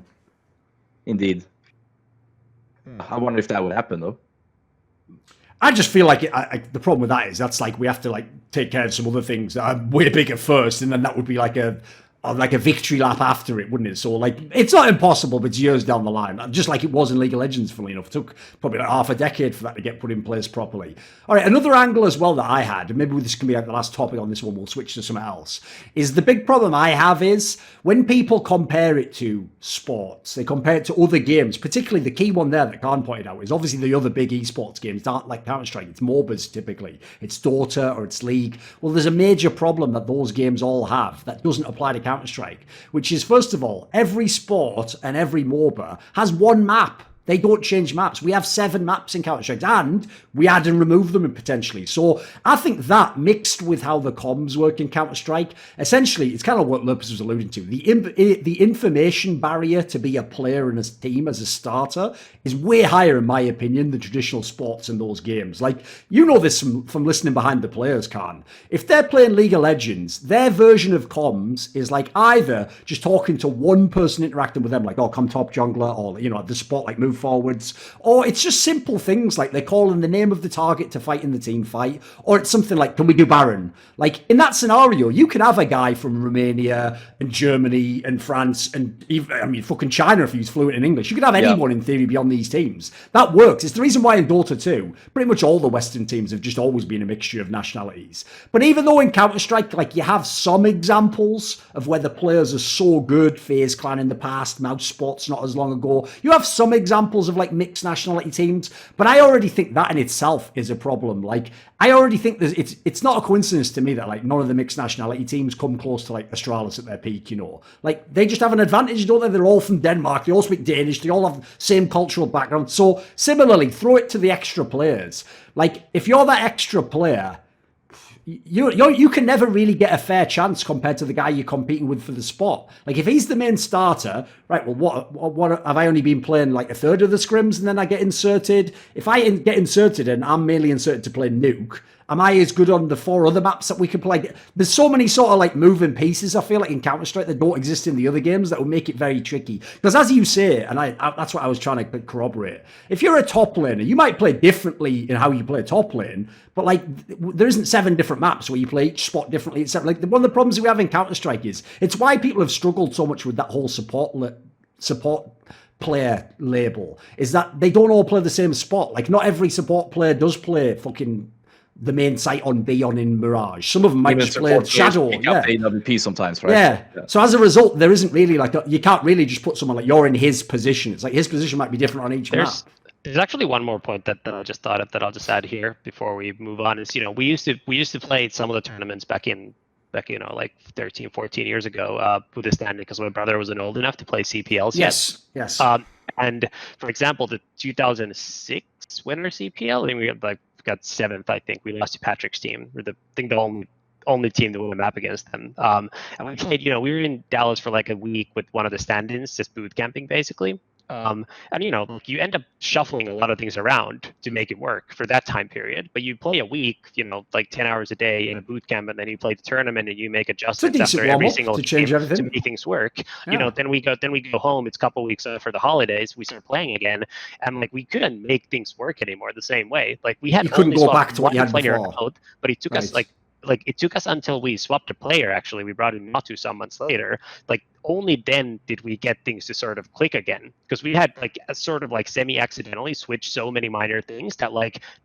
Indeed. I wonder if that would happen though. I just feel like the problem with that is that's like we have to like take care of some other things that are way bigger first, and then that would be like a victory lap after it, wouldn't it? So like it's not impossible, but it's years down the line, just like it was in League of Legends. Funnily enough, it took probably like half a decade for that to get put in place properly. All right, another angle as well that I had, and maybe this can be like the last topic on this one, we'll switch to something else, is the big problem I have is when people compare it to sports, they compare it to other games, particularly the key one there that Khan pointed out is obviously the other big esports games aren't like Counter-Strike, it's MOBAs typically, it's Dota or it's League. Well, there's a major problem that those games all have that doesn't apply to Counter-Strike, which is, first of all, every sport and every MOBA has one map. They don't change maps. We have 7 maps in Counter-Strike, and we add and remove them potentially. So I think that mixed with how the comms work in Counter-Strike, essentially, it's kind of what Lurpus was alluding to. The information barrier to be a player in a team as a starter is way higher, in my opinion, than traditional sports in those games. Like, you know this from listening behind the players, Khan. If they're playing League of Legends, their version of comms is like either just talking to one person interacting with them, like, oh, come top jungler, or, you know, the support, like, move forwards, or it's just simple things like they're calling the name of the target to fight in the team fight, or it's something like, can we do Baron? Like in that scenario, you can have a guy from Romania and Germany and France and even, I mean, fucking China if he's fluent in English. You could have anyone in theory beyond these teams. That works. It's the reason why in Dota 2, pretty much all the Western teams have just always been a mixture of nationalities. But even though in Counter-Strike, like you have some examples of where the players are so good, FaZe Clan in the past, Mouse Sports not as long ago, you have some examples of like mixed nationality teams, but I already think that in itself is a problem. Like I already think it's not a coincidence to me that like none of the mixed nationality teams come close to like Astralis at their peak, you know. Like they just have an advantage, don't they? They're all from Denmark, they all speak Danish, they all have same cultural background. So similarly, throw it to the extra players. Like if you're that extra player, you can never really get a fair chance compared to the guy you're competing with for the spot. Like if he's the main starter, right? Well, what have I only been playing like a third of the scrims and then I get inserted? If I get inserted and I'm mainly inserted to play Nuke, am I as good on the 4 other maps that we can play? There's so many sort of like moving pieces, I feel like, in Counter-Strike that don't exist in the other games that will make it very tricky. Because as you say, and I that's what I was trying to corroborate, if you're a top laner, you might play differently in how you play top lane, but like there isn't 7 different maps where you play each spot differently. Except like one of the problems we have in Counter-Strike is it's why people have struggled so much with that whole support player label, is that they don't all play the same spot. Like not every support player does play fucking the main site on B on in Mirage. Some of them might just play Shadow. Yeah. AWP sometimes, right? Yeah. So as a result, there isn't really like you can't really just put someone like you're in his position. It's like his position might be different on each map. There's actually one more point that I just thought of that I'll just add here before we move on. Is we used to play some of the tournaments back like 13, 14 years ago with the standard because my brother wasn't old enough to play CPLs yet. Yes. And for example, the 2006 winner CPL, I mean, we got 7th. I think we lost to Patrick's team. We're the only team to win a map against them. And we played. We were in Dallas for like a week with one of the stand-ins, just boot camping basically. And you end up shuffling a lot of things around to make it work for that time period. But you play a week, like 10 hours a day in a boot camp, and then you play the tournament and you make adjustments after every single to change everything, to make things work. Yeah. Then we go home. It's a couple weeks for the holidays. We start playing again, and we couldn't make things work anymore the same way. We had you couldn't go back to what you had before. Code, but it took us it took us until we swapped a player. Actually, we brought in Matu some months later. Only then did we get things to sort of click again, because we had semi-accidentally switched so many minor things that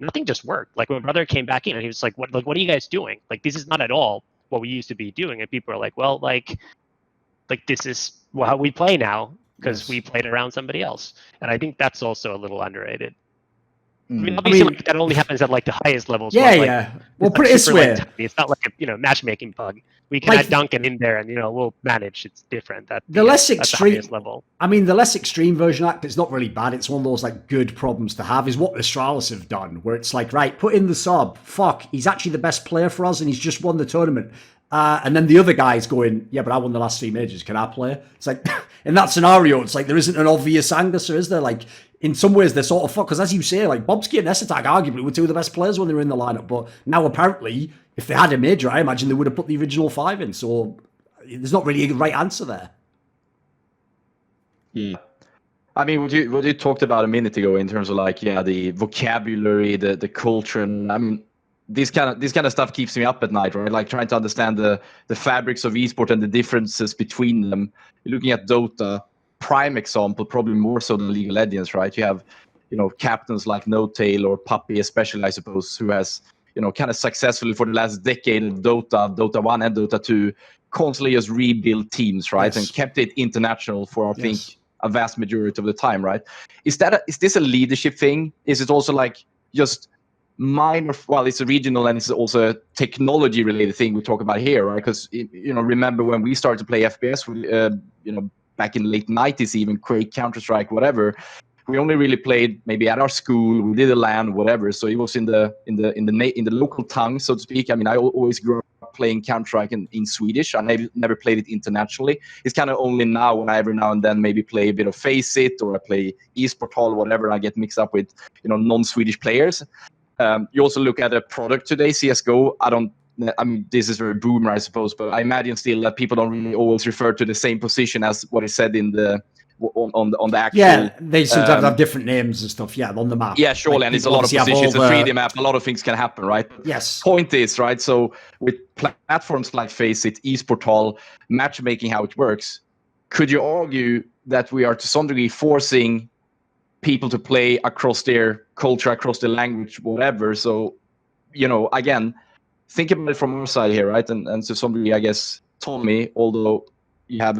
nothing just worked. My brother came back in and he was like, "What are you guys doing? This is not at all what we used to be doing." And people are like, "Well, this is how we play now because we played around somebody else." And I think that's also a little underrated. I mean, obviously, that only happens at the highest levels. Yeah. Well, put it this way: it's not like a matchmaking bug. We can add Duncan in there, and we'll manage. It's different at the less extreme at the level. I mean, the less extreme version of that, it's not really bad. It's one of those good problems to have. Is what the Astralis have done, where it's right, put in the sub. Fuck, he's actually the best player for us, and he's just won the tournament. And then the other guy's going, yeah, but I won the last 3 majors. Can I play? It's in that scenario, it's there isn't an obvious Angus, is there? In some ways, they're sort of fucked. Because as you say, Bobski and Nessatak arguably were 2 of the best players when they were in the lineup. But now, apparently, if they had a major, I imagine they would have put the original 5 in. So there's not really a right answer there. Yeah. I mean, what you talked about a minute ago in terms of the vocabulary, the culture, and I mean, this kind of stuff keeps me up at night, right? Trying to understand the fabrics of esport and the differences between them. You're looking at Dota, prime example, probably more so than League of Legends, right? You have, captains like No-Tail or Puppey, especially, I suppose, who has, kind of successfully for the last decade in Dota 1 and Dota 2, constantly just rebuilt teams, right? Yes. And kept it international for, I think, a vast majority of the time, right? Is this a leadership thing? Is it also just minor? Well, it's a regional and it's also a technology related thing we talk about here, right? Because remember when we started to play FPS, back in the late 90s, even Quake, Counter-Strike, whatever, we only really played maybe at our school, we did a LAN, whatever. So it was in the local tongue, so to speak. I mean, I always grew up playing Counter-Strike in Swedish. I never played it internationally. It's kind of only now when I every now and then maybe play a bit of Faceit or I play eSport Hall, whatever, and I get mixed up with non-Swedish players. You also look at a product today, CSGO. I mean, this is very boomer, I suppose, but I imagine still that people don't really always refer to the same position as what is said on the actual. Yeah, they sometimes have different names and stuff. Yeah, on the map. Yeah, surely, and it's a lot of positions. It's a 3D map. A lot of things can happen, right? Yes. Point is, right. So with platforms like Faceit, eSport Hall, matchmaking, how it works, could you argue that we are to some degree forcing people to play across their culture, across their language, whatever? So, again, think about it from our side here, right? And to some degree, I guess, Tommy, although you have,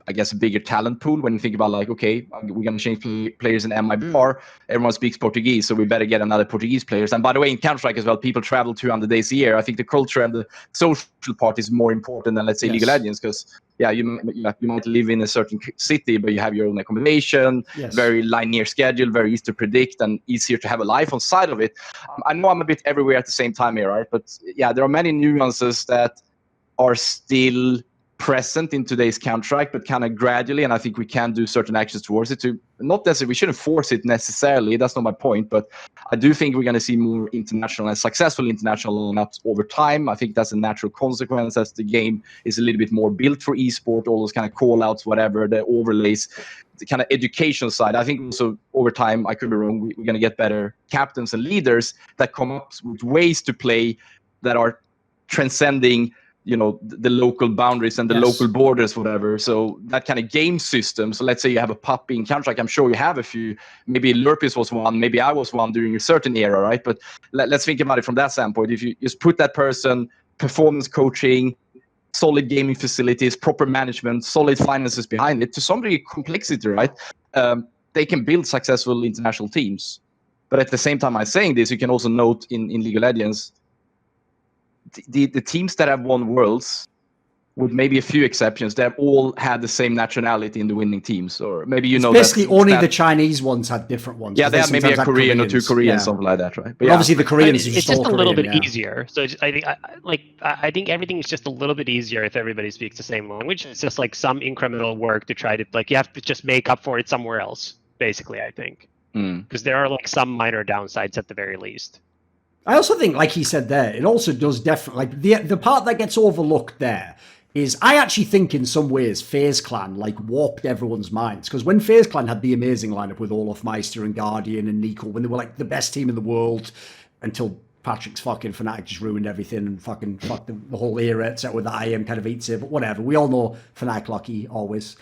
I guess, a bigger talent pool when you think about okay, we're going to change players in MIBR. Everyone speaks Portuguese, so we better get another Portuguese players. And by the way, in Counter-Strike as well, people travel 200 days a year. I think the culture and the social part is more important than, let's say, League of Legends, because you might live in a certain city, but you have your own accommodation, very linear schedule, very easy to predict, and easier to have a life on side of it. I know I'm a bit everywhere at the same time here, right? But there are many nuances that are still present in today's Counter-Strike, but kind of gradually, and I think we can do certain actions towards it. To not necessarily, we shouldn't force it necessarily. That's not my point, but I do think we're going to see more international and successful international lineups over time. I think that's a natural consequence as the game is a little bit more built for esport. All those kind of call-outs, whatever, the overlays, the kind of education side. I think also over time, I could be wrong, we're going to get better captains and leaders that come up with ways to play that are transcending the local boundaries and the local borders, whatever. So that kind of game system. So let's say you have a Puppey in Counter-Strike. I'm sure you have a few. Maybe Lurpis was one. Maybe I was one during a certain era, right? But let's think about it from that standpoint. If you just put that person, performance coaching, solid gaming facilities, proper management, solid finances behind it, to some degree complexity, right? they can build successful international teams. But at the same time I'm saying this, you can also note in League of Legends, the teams that have won Worlds, with maybe a few exceptions, they've all had the same nationality in the winning teams. Or maybe It's basically that's only the Chinese ones had different ones. Yeah, 'cause they have maybe a sometimes had Korean or two Koreans, Yeah. something like that, right? But But yeah, obviously the Koreans are it's just just all a little Korean, bit yeah. easier. So I think I think everything is just a little bit easier if everybody speaks the same language. It's just like some incremental work to try to like you have to just make up for it somewhere else. Basically, I think because there are like some minor downsides at the very least. I also think, like he said there, it also does definitely like the part that gets overlooked there is I actually think in some ways FaZe Clan like warped everyone's minds, because when FaZe Clan had the amazing lineup with Olaf Meister and Guardian and Nico, when they were like the best team in the world until Patrick's fucking Fnatic just ruined everything and fucking fucked the whole era, except with the IM kind of eats it, but whatever. We all know Fnatic lucky always.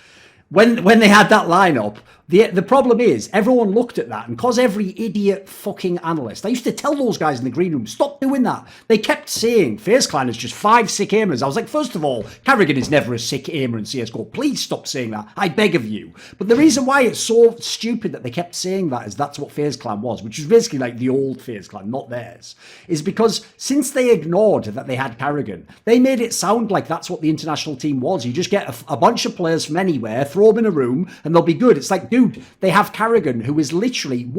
When they had that lineup, the problem is everyone looked at that, and because every idiot fucking analyst, I used to tell those guys in the green room, stop doing that. They kept saying FaZe Clan is just 5 sick aimers. I was like, first of all, Karrigan is never a sick aimer in CSGO. Please stop saying that. I beg of you. But the reason why it's so stupid that they kept saying that is that's what FaZe Clan was, which is basically like the old FaZe Clan, not theirs, is because since they ignored that they had Karrigan, they made it sound like that's what the international team was. You just get a bunch of players from anywhere, throw them in a room, and they'll be good. It's like, dude, they have Karrigan, who is literally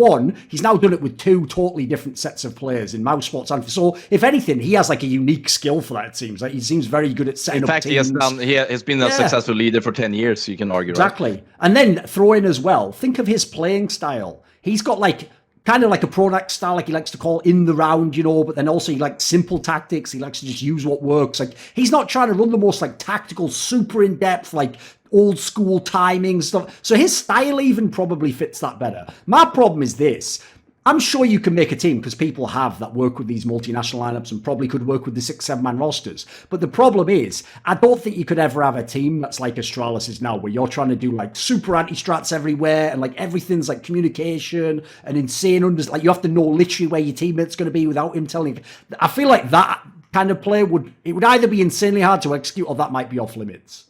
he's now done it with 2 totally different sets of players in Mousesports. And so, if anything, he has like a unique skill for that, it seems. Like he seems very good at setting in fact, up teams. he has been a successful leader for 10 years, so you can argue, exactly. Right? And then throw in as well, think of his playing style. He's got like kind of like a Pronax style, like he likes to call in the round, you know, but then also he likes simple tactics. He likes to just use what works. Like he's not trying to run the most like tactical, super in depth, like old school timing stuff. So his style even probably fits that better. My problem is this. I'm sure you can make a team, because people have that work with these multinational lineups and probably could work with the 6-7 man rosters. But the problem is, I don't think you could ever have a team that's like Astralis is now, where you're trying to do like super anti-strats everywhere and like everything's like communication and insane like you have to know literally where your teammate's going to be without him telling you. I feel like that kind of play would either be insanely hard to execute or that might be off limits.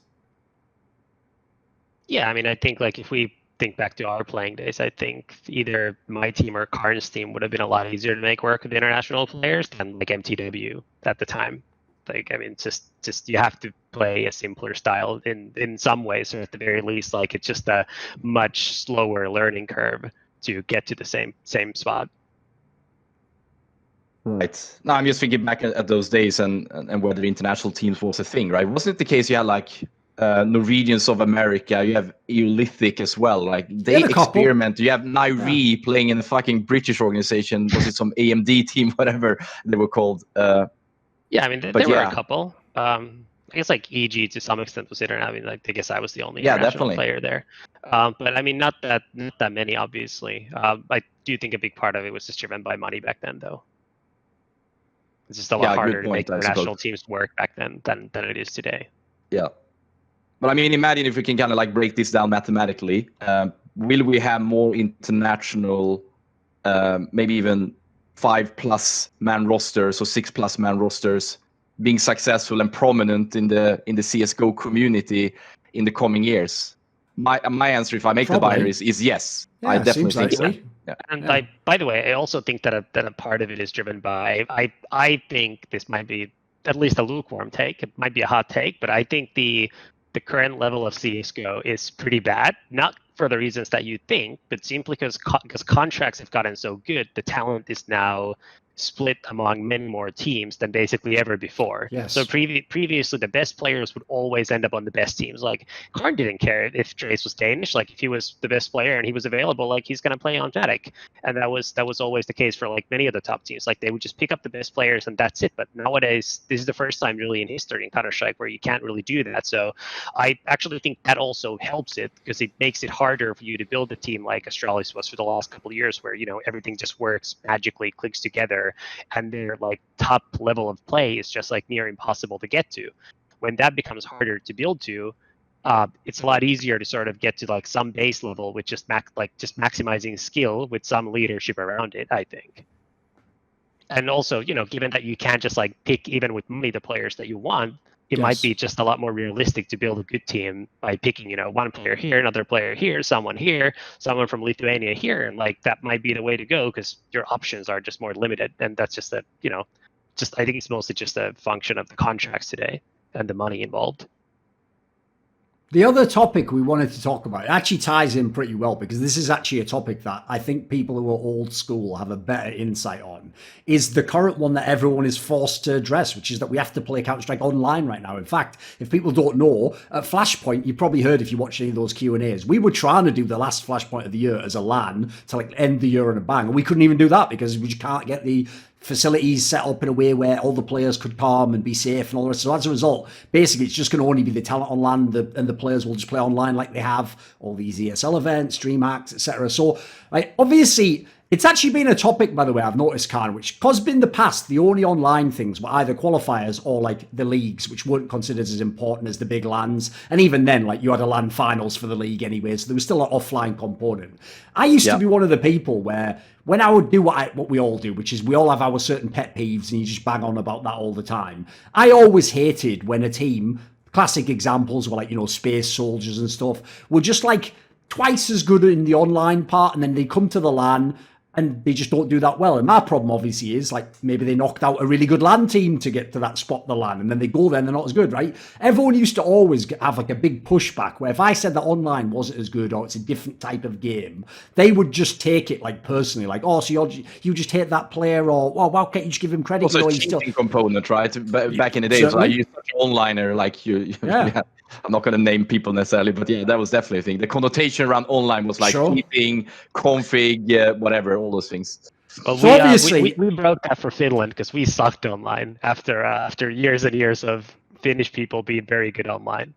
Yeah, I mean, I think like if we think back to our playing days, I think either my team or Karn's team would have been a lot easier to make work with international players than like MTW at the time. Like, I mean, just you have to play a simpler style in some ways, or at the very least, like it's just a much slower learning curve to get to the same spot. Right. Now I'm just thinking back at those days and whether international teams was a thing, right? Wasn't it the case you had like Norwegians of America, you have Eolithic as well, like they experiment. You have Nairi playing in a fucking British organization. Was it some AMD team, whatever they were called? Yeah, I mean, there were a couple. I guess like EG to some extent was international. I mean, like I guess I was the only international player there. But I mean, not that many, obviously. I do think a big part of it was just driven by money back then, though. It's just a lot harder to make international teams work back then than it is today. Yeah. But I mean, imagine if we can kind of like break this down mathematically. Will we have more international, maybe even 5+ man rosters or 6+ man rosters being successful and prominent in the CSGO community in the coming years? My answer, if I make the binary, is yes. Yeah, I definitely think so. Yeah. And by the way, I also think that a part of it is driven by I think this might be at least a lukewarm take. It might be a hot take, but I think the current level of CSGO is pretty bad, not for the reasons that you think, but simply because contracts have gotten so good, the talent is now split among many more teams than basically ever before. Yes. So previously, the best players would always end up on the best teams. Like Karn didn't care if Trace was Danish. Like if he was the best player and he was available, like he's going to play on Fnatic. And that was always the case for like many of the top teams. Like they would just pick up the best players and that's it. But nowadays, this is the first time really in history in Counter-Strike where you can't really do that. So I actually think that also helps it, because it makes it harder for you to build a team like Astralis was for the last couple of years, where everything just works magically, clicks together, and their like top level of play is just like near impossible to get to. When that becomes harder to build to, it's a lot easier to sort of get to like some base level with just maximizing skill with some leadership around it, I think. And also, given that you can't just like pick even with money the players that you want, it might Yes. be just a lot more realistic to build a good team by picking, one player here, another player here, someone from Lithuania here, and like that might be the way to go because your options are just more limited. And that's just I think it's mostly just a function of the contracts today and the money involved. The other topic we wanted to talk about, it actually ties in pretty well because this is actually a topic that I think people who are old school have a better insight on, is the current one that everyone is forced to address, which is that we have to play Counter-Strike online right now. In fact, if people don't know, at Flashpoint, you probably heard if you watched any of those Q&As, we were trying to do the last Flashpoint of the year as a LAN to like end the year on a bang, and we couldn't even do that because we just can't get the facilities set up in a way where all the players could come and be safe and all the rest. So as a result, basically, it's just going to only be the talent on LAN, and the players will just play online like they have all these ESL events, DreamHacks, etc. So, like, obviously, it's actually been a topic, by the way, I've noticed, Khan, which, because in the past, the only online things were either qualifiers or, like, the leagues, which weren't considered as important as the big LANs. And even then, like, you had a LAN finals for the league anyway, so there was still an offline component. I used to be one of the people where, when I would do what we all do, which is we all have our certain pet peeves and you just bang on about that all the time, I always hated when a team, classic examples were like, Space Soldiers and stuff, were just like twice as good in the online part, and then they come to the LAN and they just don't do that well. And my problem obviously is like maybe they knocked out a really good LAN team to get to that spot, the LAN, and then they go there and they're not as good, right? Everyone used to always have like a big pushback where if I said that online wasn't as good or it's a different type of game, they would just take it like personally, like, oh, so you just hate that player, or, well, why can't you just give him credit? Also, a cheating component, right? Back in the days, I used such an onliner like you. Yeah. I'm not going to name people necessarily, but yeah, that was definitely a thing. The connotation around online was like cheating, config, whatever, all those things. Well, so obviously, we broke that for Finland because we sucked online after years and years of Finnish people being very good online.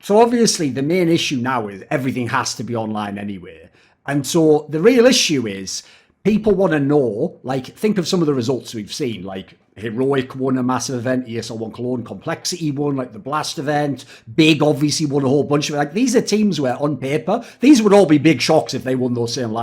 So obviously, the main issue now is everything has to be online anyway. And so the real issue is people want to know, like, think of some of the results we've seen, like Heroic won a massive event, ESL won Cologne, Complexity won like the Blast event, Big obviously won a whole bunch of it. Like, these are teams where on paper, these would all be big shocks if they won those same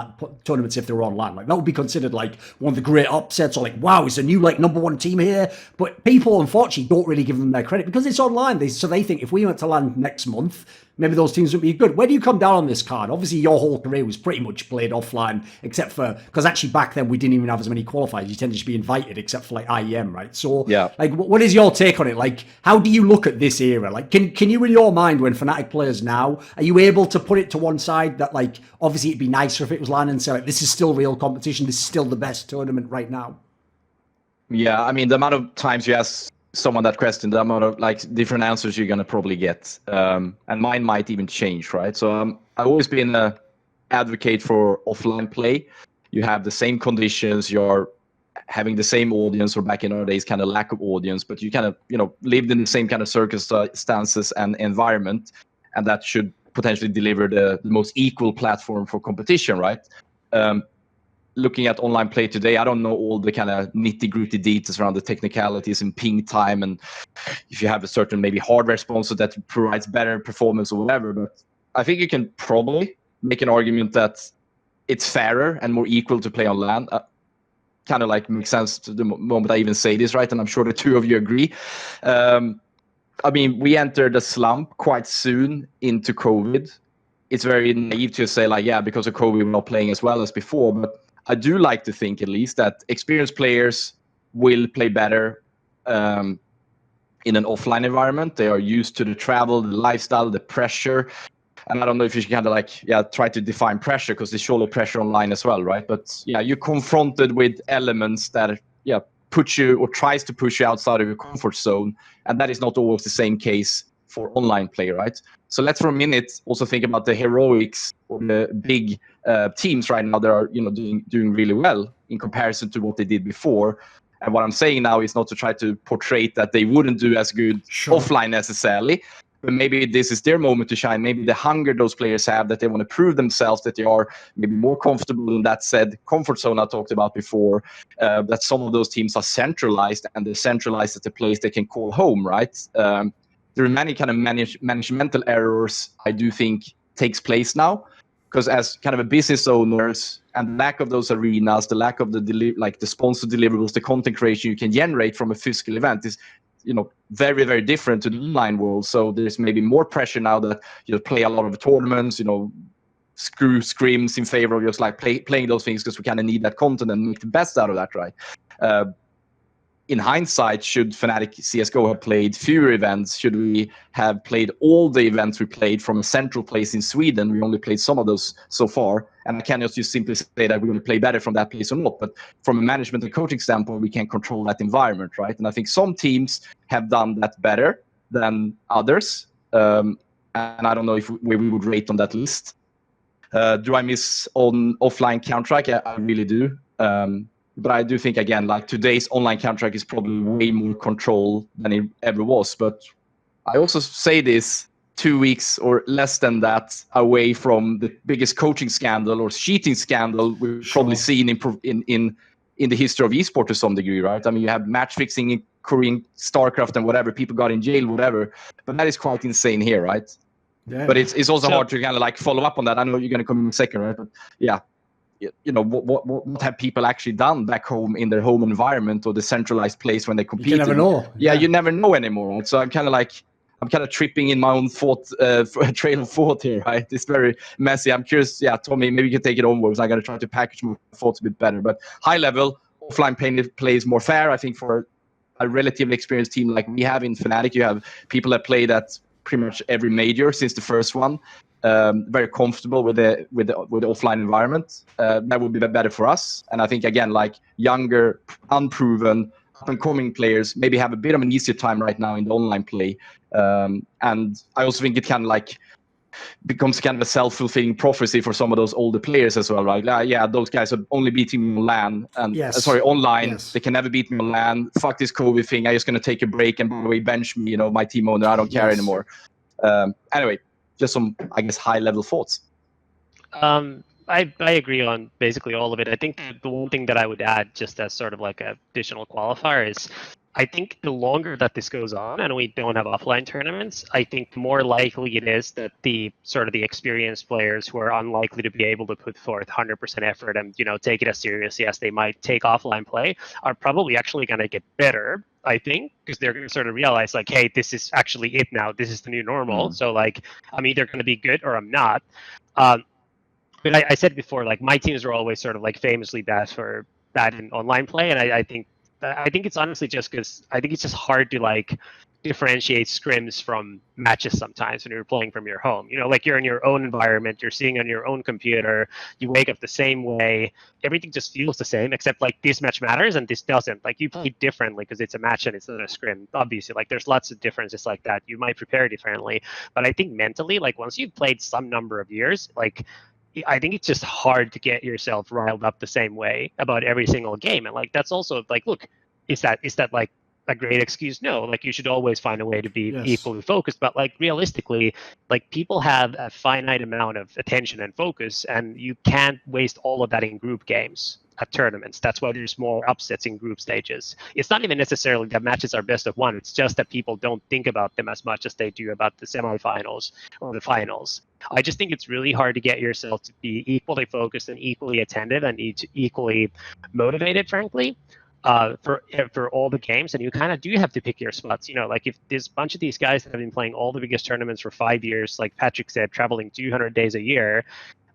tournaments if they were on LAN. Like, that would be considered like one of the great upsets, or like, wow, it's a new like number one team here. But people unfortunately don't really give them their credit because it's online. So they think if we went to LAN next month, maybe those teams would be good. Where do you come down on this card? Obviously, your whole career was pretty much played offline, except for, because actually back then we didn't even have as many qualifiers. You tended to be invited, except for like IEM, right? So, like, what is your take on it? Like, how do you look at this era? Like, can you in your mind, when Fnatic players now, are you able to put it to one side that, like, obviously it'd be nicer if it was LAN and say, like, this is still real competition, this is still the best tournament right now? Yeah, I mean, the amount of times you ask someone that question, the amount of like different answers you're gonna probably get, and mine might even change, right? So I've always been an advocate for offline play. You have the same conditions, you're having the same audience, or back in our days, kind of lack of audience, but you kind of lived in the same kind of circumstances and environment, and that should potentially deliver the most equal platform for competition, right? Looking at online play today, I don't know all the kind of nitty-gritty details around the technicalities and ping time, and if you have a certain maybe hardware sponsor that provides better performance or whatever. But I think you can probably make an argument that it's fairer and more equal to play on LAN. Kind of like makes sense to the moment I even say this, right? And I'm sure the two of you agree. I mean, we entered a slump quite soon into COVID. It's very naive to say like, yeah, because of COVID, we're not playing as well as before. But I do like to think at least that experienced players will play better in an offline environment. They are used to the travel, the lifestyle, the pressure. And I don't know if you should kind of like, try to define pressure, because there's surely pressure online as well, right? But yeah, you're confronted with elements that, push you or tries to push you outside of your comfort zone. And that is not always the same case for online play, right? So let's for a minute also think about the heroics or the big teams right now that are doing really well in comparison to what they did before. And what I'm saying now is not to try to portray that they wouldn't do as good offline necessarily, but maybe this is their moment to shine. Maybe the hunger those players have, that they want to prove themselves, that they are maybe more comfortable in that said comfort zone I talked about before, that some of those teams are centralized, and they're centralized at the place they can call home, right? There are many kind of managemental errors I do think takes place now, because as kind of a business owners, and the lack of those arenas, the lack of the sponsor deliverables, the content creation you can generate from a physical event is very, very different to the online world. So there's maybe more pressure now that you play a lot of tournaments, screw scrims in favor of just like playing those things because we kind of need that content and make the best out of that, right? In hindsight, should Fnatic CSGO have played fewer events? Should we have played all the events we played from a central place in Sweden? We only played some of those so far. And I cannot just simply say that we're going to play better from that place or not. But from a management and coaching standpoint, we can control that environment, right? And I think some teams have done that better than others. And I don't know where we would rate on that list. Do I miss on offline Counter-Strike? I really do. But I do think, again, like today's online Counter-Strike is probably way more control than it ever was. But I also say this 2 weeks or less than that away from the biggest coaching scandal or cheating scandal we've probably seen in the history of esport to some degree, right? I mean, you have match fixing in Korean StarCraft and whatever, people got in jail, whatever. But that is quite insane here, right? Yeah. But it's also hard to kind of like follow up on that. I know you're going to come in a second, right? But yeah. What have people actually done back home in their home environment or the centralized place when they compete? You never know. Yeah, you never know anymore. Right? So I'm kind of tripping in my own trail of thought here, right? It's very messy. I'm curious. Yeah, Tommy, maybe you can take it onwards. I'm going to try to package my thoughts a bit better. But high level, offline play is more fair. I think for a relatively experienced team like we have in Fnatic, you have people that played at pretty much every major since the first one. Very comfortable with the offline environment. That would be better for us. And I think, again, like younger, unproven, up-and-coming players maybe have a bit of an easier time right now in the online play. And I also think it kind of like becomes kind of a self-fulfilling prophecy for some of those older players as well, right? Yeah, those guys are only beating me on LAN and online. Yes. They can never beat me on LAN. Fuck this COVID thing. I'm just gonna take a break and by the way, bench me. My team owner. I don't care anymore. Anyway. Just some, I guess, high-level thoughts. I agree on basically all of it. I think the one thing that I would add, just as sort of like an additional qualifier, is I think the longer that this goes on and we don't have offline tournaments, I think the more likely it is that the experienced players who are unlikely to be able to put forth 100% effort and take it as seriously as they might take offline play are probably actually going to get better. I think, because they're going to sort of realize like, hey, this is actually it now. This is the new normal. So like, I'm either going to be good or I'm not. But I said before, like my teams are always sort of like famously bad in online play, and I think it's honestly just because I think it's just hard to like differentiate scrims from matches sometimes when you're playing from your home. Like you're in your own environment, you're seeing on your own computer, you wake up the same way, everything just feels the same, except like this match matters and this doesn't. Like you play differently because it's a match and it's not a scrim. Obviously, like there's lots of differences like that. You might prepare differently, but I think mentally, like once you've played some number of years, like I think it's just hard to get yourself riled up the same way about every single game. And like that's also like, look, is that like a great excuse? No, like you should always find a way to be equally focused, but like realistically, like people have a finite amount of attention and focus, and you can't waste all of that in group games at tournaments. That's why there's more upsets in group stages. It's not even necessarily that matches are best of one. It's just that people don't think about them as much as they do about the semifinals or the finals. I just think it's really hard to get yourself to be equally focused and equally attentive and equally motivated, frankly. For all the games, and you kind of do have to pick your spots. Like if there's a bunch of these guys that have been playing all the biggest tournaments for 5 years, like Patrick said, traveling 200 days a year,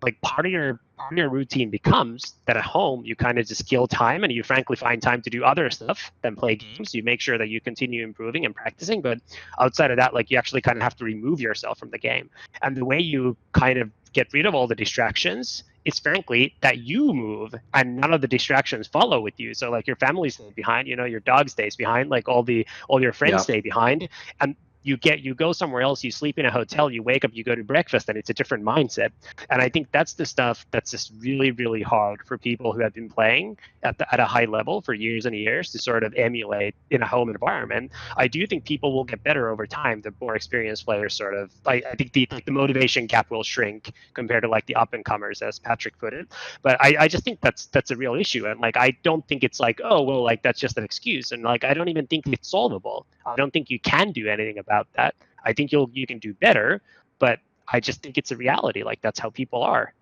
like part of your routine becomes that at home you kind of just kill time and you frankly find time to do other stuff than play games. You make sure that you continue improving and practicing, but outside of that, like you actually kind of have to remove yourself from the game. And the way you kind of get rid of all the distractions is frankly that you move and none of the distractions follow with you. So like your family stays behind, your dog stays behind, like all your friends stay behind, and you go somewhere else, you sleep in a hotel, you wake up, you go to breakfast, and it's a different mindset. And I think that's the stuff that's just really, really hard for people who have been playing at a high level for years and years to sort of emulate in a home environment. I do think people will get better over time. The more experienced players sort of, I think the motivation gap will shrink compared to like the up and comers, as Patrick put it. But I just think that's a real issue. And like, I don't think it's like, oh, well, like that's just an excuse. And like, I don't even think it's solvable. I don't think you can do anything about that. I think you can do better, but I just think it's a reality. Like that's how people are.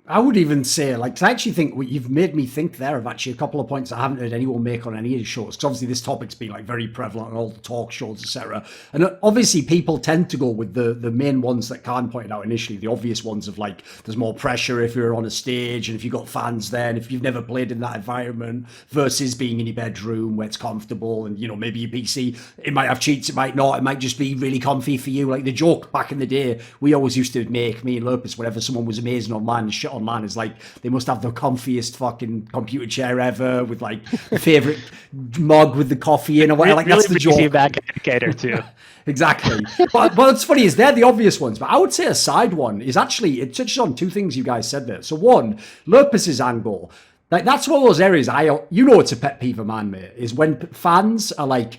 I would even say, like, 'cause I actually think what you've made me think there of actually a couple of points I haven't heard anyone make on any of the shows. Because obviously this topic's been like very prevalent on all the talk shows, etc. And obviously people tend to go with the main ones that Khan pointed out initially, the obvious ones of like, there's more pressure if you're on a stage and if you've got fans there and if you've never played in that environment versus being in your bedroom where it's comfortable and, you know, maybe your PC, it might have cheats, it might not, it might just be really comfy for you. Like the joke back in the day, we always used to make, me and Lopez, whenever someone was amazing online and shit online, is like they must have the comfiest fucking computer chair ever with like the favorite mug with the coffee in or whatever. Like really that's the brings you joke. back a decade or two. Exactly. but what's funny is they're the obvious ones. But I would say a side one is actually, it touches on two things you guys said there. So one, Lopez's angle. Like that's one of those areas you know it's a pet peeve of mine, mate, is when fans are like,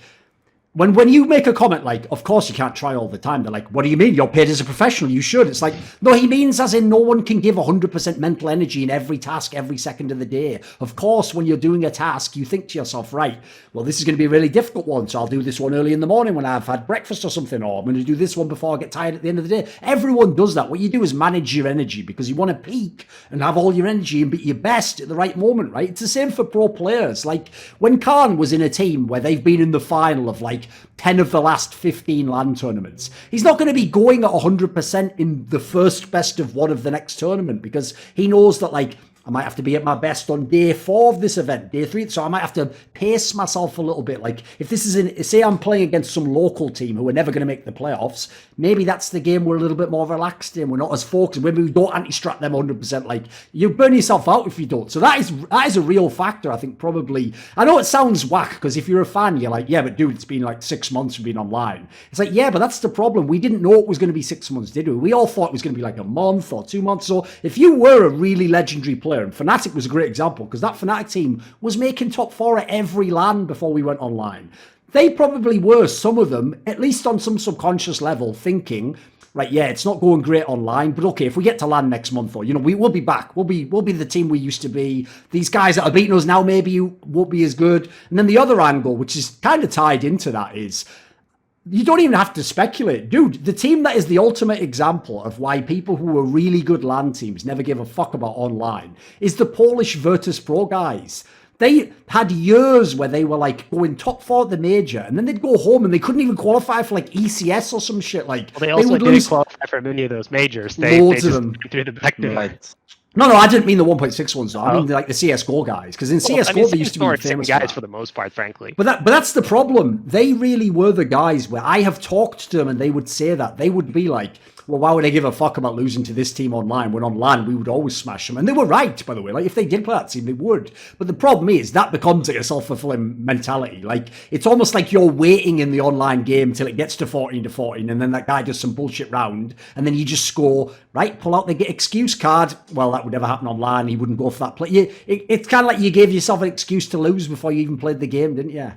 when you make a comment like, of course you can't try all the time, they're like, what do you mean? You're paid as a professional, you should. It's like, no, he means as in no one can give 100% mental energy in every task every second of the day. Of course, when you're doing a task, you think to yourself, right, well, this is going to be a really difficult one, so I'll do this one early in the morning when I've had breakfast or something, or I'm going to do this one before I get tired at the end of the day. Everyone does that. What you do is manage your energy because you want to peak and have all your energy and be your best at the right moment, right? It's the same for pro players. Like when Khan was in a team where they've been in the final of like 10 of the last 15 LAN tournaments, he's not going to be going at 100% in the first best of one of the next tournament because he knows that like I might have to be at my best on day 4 of this event, day 3. So I might have to pace myself a little bit. Like if this is say I'm playing against some local team who are never going to make the playoffs, maybe that's the game we're a little bit more relaxed in. We're not as focused. Maybe we don't anti-strat them 100%. Like you burn yourself out if you don't. So that is a real factor. I think probably, I know it sounds whack because if you're a fan, you're like, yeah, but dude, it's been like 6 months we've been online. It's like, yeah, but that's the problem. We didn't know it was going to be 6 months, did we? We all thought it was going to be like a month or 2 months. So if you were a really legendary player, and Fnatic was a great example because that Fnatic team was making top 4 at every LAN before we went online. They probably were, some of them, at least on some subconscious level, thinking, right, yeah, it's not going great online, but okay, if we get to LAN next month, or, you know, we'll be back. We'll be the team we used to be. These guys that are beating us now maybe won't be as good. And then the other angle, which is kind of tied into that, is you don't even have to speculate. Dude, the team that is the ultimate example of why people who are really good LAN teams never give a fuck about online is the Polish Virtus Pro guys. They had years where they were like going top 4 at the major and then they'd go home and they couldn't even qualify for like ECS or some shit. Like well, they also would didn't lose qualify for many of those majors. They loads of just them through the back door. Right. No, I didn't mean the 1.6 ones though. I mean like the CSGO guys. Because in CSGO they used to be famous guys for the most part, frankly. But that's the problem. They really were the guys where I have talked to them and they would say that. They would be like, well, why would I give a fuck about losing to this team online when on LAN we would always smash them? And they were right, by the way. Like if they did play that team, they would. But the problem is that becomes like a self-fulfilling mentality. Like it's almost like you're waiting in the online game till it gets to 14-14 and then that guy does some bullshit round and then you just score, right, pull out the excuse card. Well, that would never happen online. He wouldn't go for that play. It's kind of like you gave yourself an excuse to lose before you even played the game, didn't you?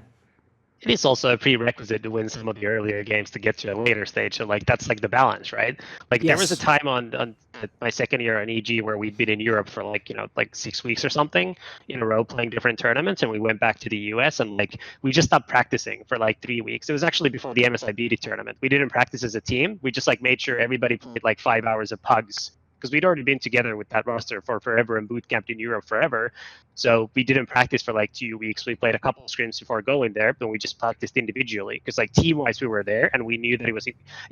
It is also a prerequisite to win some of the earlier games to get to a later stage. So like that's like the balance, right? Like there was a time on my second year on EG where we'd been in Europe for like, you know, like 6 weeks or something in a row playing different tournaments, and we went back to the US and like we just stopped practicing for like 3 weeks. It was actually before the MSI Beauty tournament. We didn't practice as a team. We just like made sure everybody played like 5 hours of pugs, because we'd already been together with that roster for forever and boot camped in Europe forever. So we didn't practice for like 2 weeks. We played a couple of scrims before going there, but we just practiced individually because like team-wise we were there and we knew that it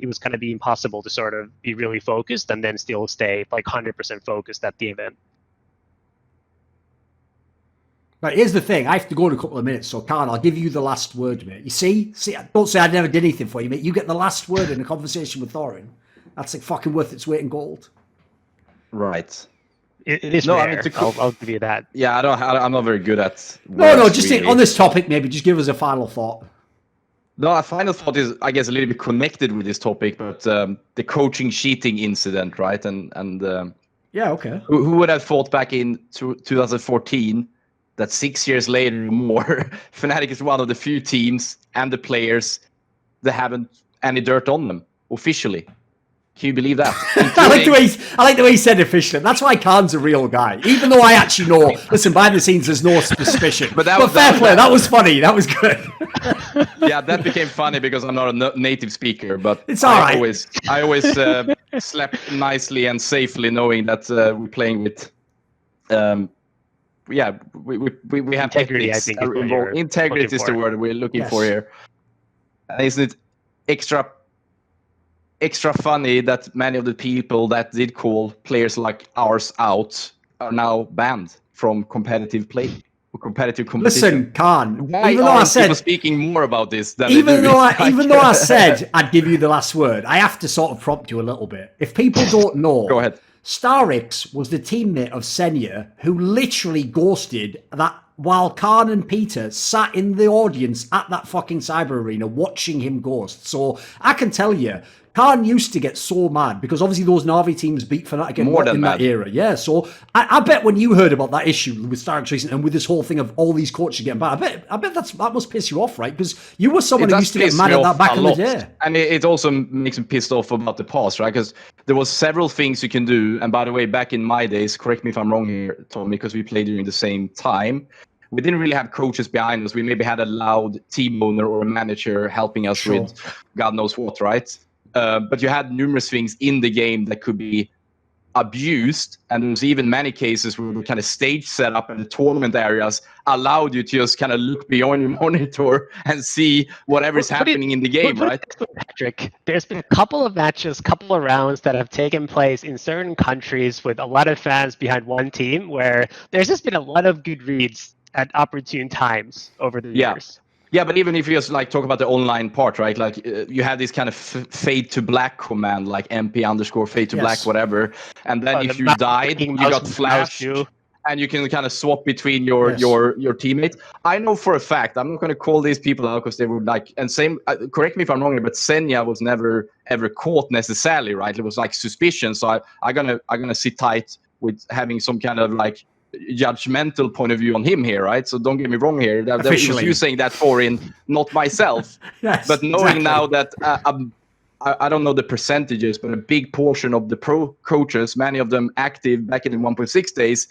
was going to be impossible to sort of be really focused and then still stay like 100% focused at the event. Right, here's the thing. I have to go in a couple of minutes, so Khan, I'll give you the last word, mate. You see, don't say I never did anything for you, mate. You get the last word in a conversation with Thorin. That's like fucking worth its weight in gold. Right. It is rare. I mean, I'll give you that. Yeah, I'm not very good at. No, just really. On this topic, maybe just give us a final thought. No, a final thought is, I guess, a little bit connected with this topic, but the coaching cheating incident, right? And yeah, okay. Who would have thought back in 2014 that 6 years later or more, Fnatic is one of the few teams and the players that haven't any dirt on them officially. Can you believe that? I like the way he said efficient. That's why Khan's a real guy. Even though I actually know, listen, behind the scenes, there's no suspicion. But fair play, that was funny. That was good. Yeah, that became funny because I'm not a native speaker, but it's all right. I always slept nicely and safely knowing that we're playing with, we have integrity. ethics. I think is integrity is the word we're looking for here. And isn't it extra funny that many of the people that did call players like ours out are now banned from competitive play or competitive competition? Listen, Khan. Why even though I said people speaking more about this than even though I said I'd give you the last word, I have to sort of prompt you a little bit. If people don't know, go ahead. Starix was the teammate of Senya who literally ghosted that while Khan and Peter sat in the audience at that fucking cyber arena watching him ghost. So I can tell you, Khan used to get so mad because obviously those Na'Vi teams beat Fnatic in that era. Yeah, so I bet when you heard about that issue with Starix Racing and with this whole thing of all these coaches getting banned, I bet that must piss you off, right? Because you were someone who used to get mad at that back in the day. And it also makes me pissed off about the past, right? Because there was several things you can do. And by the way, back in my days, correct me if I'm wrong here, Tommy, because we played during the same time. We didn't really have coaches behind us. We maybe had a loud team owner or a manager helping us with God knows what, right? But you had numerous things in the game that could be abused, and there was even many cases where the kind of stage setup and the tournament areas allowed you to just kind of look beyond your monitor and see whatever's happening in the game, right? Patrick, there's been a couple of matches, couple of rounds that have taken place in certain countries with a lot of fans behind one team where there's just been a lot of good reads at opportune times over the years. Yeah, but even if you just like talk about the online part, right? Like you have this kind of fade to black command, like MP_fade to black, whatever. And then if you died, you got flashed, and you can kind of swap between your teammates. I know for a fact, I'm not going to call these people out because they were like, and same. Correct me if I'm wrong, but Senya was never ever caught necessarily, right? It was like suspicion. So I'm gonna sit tight with having some kind of like judgmental point of view on him here, right? So don't get me wrong here. That was you saying that for in, not myself. But knowing now that I don't know the percentages, but a big portion of the pro coaches, many of them active back in the 1.6 days,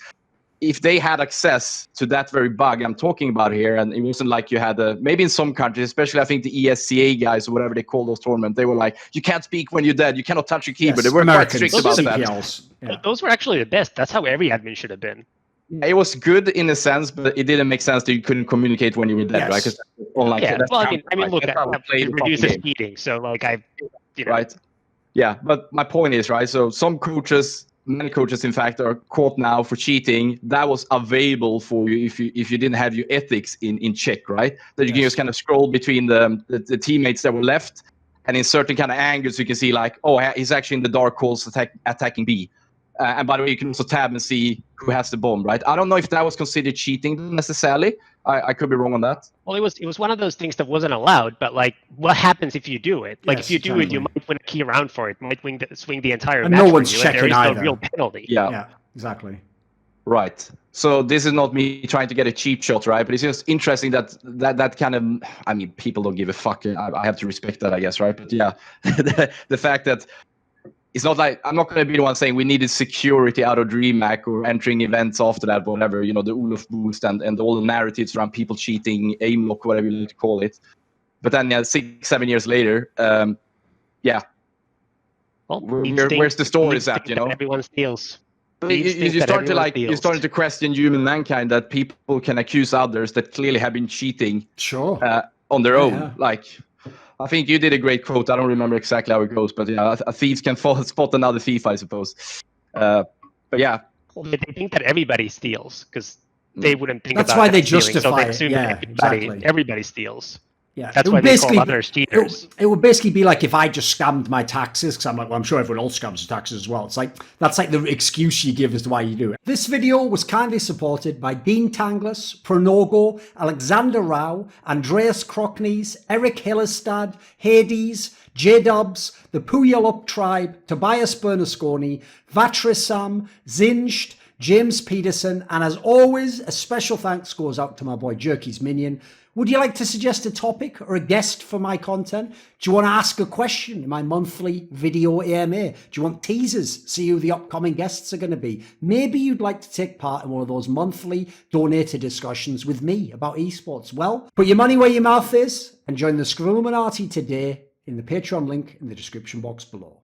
if they had access to that very bug I'm talking about here, and it wasn't like you had maybe in some countries, especially I think the ESCA guys or whatever they call those tournaments, they were like, you can't speak when you're dead, you cannot touch your keyboard. They were quite strict about that. Yeah. Those were actually the best. That's how every admin should have been. It was good in a sense, but it didn't make sense that you couldn't communicate when you were dead, right? Online, look, it reduces cheating, so like right? Yeah, but my point is, right? So some coaches, many coaches, in fact, are caught now for cheating. That was available for you if you didn't have your ethics in check, right? That you can just kind of scroll between the teammates that were left, and in certain kind of angles you can see like, oh, he's actually in the dark holes attacking B. And by the way, you can also tab and see who has the bomb, right? I don't know if that was considered cheating necessarily. I could be wrong on that. Well, it was one of those things that wasn't allowed, but like, what happens if you do it? Like, if you do it, you might win a key round for it. Might swing the entire match. No one's for you, checking and there is either. no real penalty. Yeah, exactly. Right. So this is not me trying to get a cheap shot, right? But it's just interesting that kind of, I mean, people don't give a fuck. I have to respect that, I guess, right? But yeah, the fact that it's not like, I'm not going to be the one saying we needed security out of DreamHack or entering events after that, whatever, the Olof boost and all the narratives around people cheating, aim lock, whatever you like to call it. But then 6-7 years later, well, where's the stories at, Everyone steals. You're starting to question human mankind, that people can accuse others that clearly have been cheating on their own. Yeah. Like, I think you did a great quote. I don't remember exactly how it goes, but yeah, a thief can spot another thief, I suppose. But yeah. Well, they think that everybody steals because they wouldn't think That's about why they stealing, justify so they assume it. everybody steals. Yeah, that's why they call others cheaters. It would basically be like if I just scammed my taxes, because I'm like, well, I'm sure everyone else scams their taxes as well. It's like, that's like the excuse you give as to why you do it. This video was kindly supported by Dean Tanglis, Pronogo, Alexander Rao, Andreas Krocknies, Eric Hillerstad, Hades, J-Dubs, the Puyallup Tribe, Tobias Bernasconi, Vatrisam, Zinged, James Peterson, and as always, a special thanks goes out to my boy Jerky's Minion. Would you like to suggest a topic or a guest for my content? Do you want to ask a question in my monthly video AMA? Do you want teasers? See who the upcoming guests are going to be? Maybe you'd like to take part in one of those monthly donated discussions with me about esports. Well, put your money where your mouth is and join the Screwluminati today in the Patreon link in the description box below.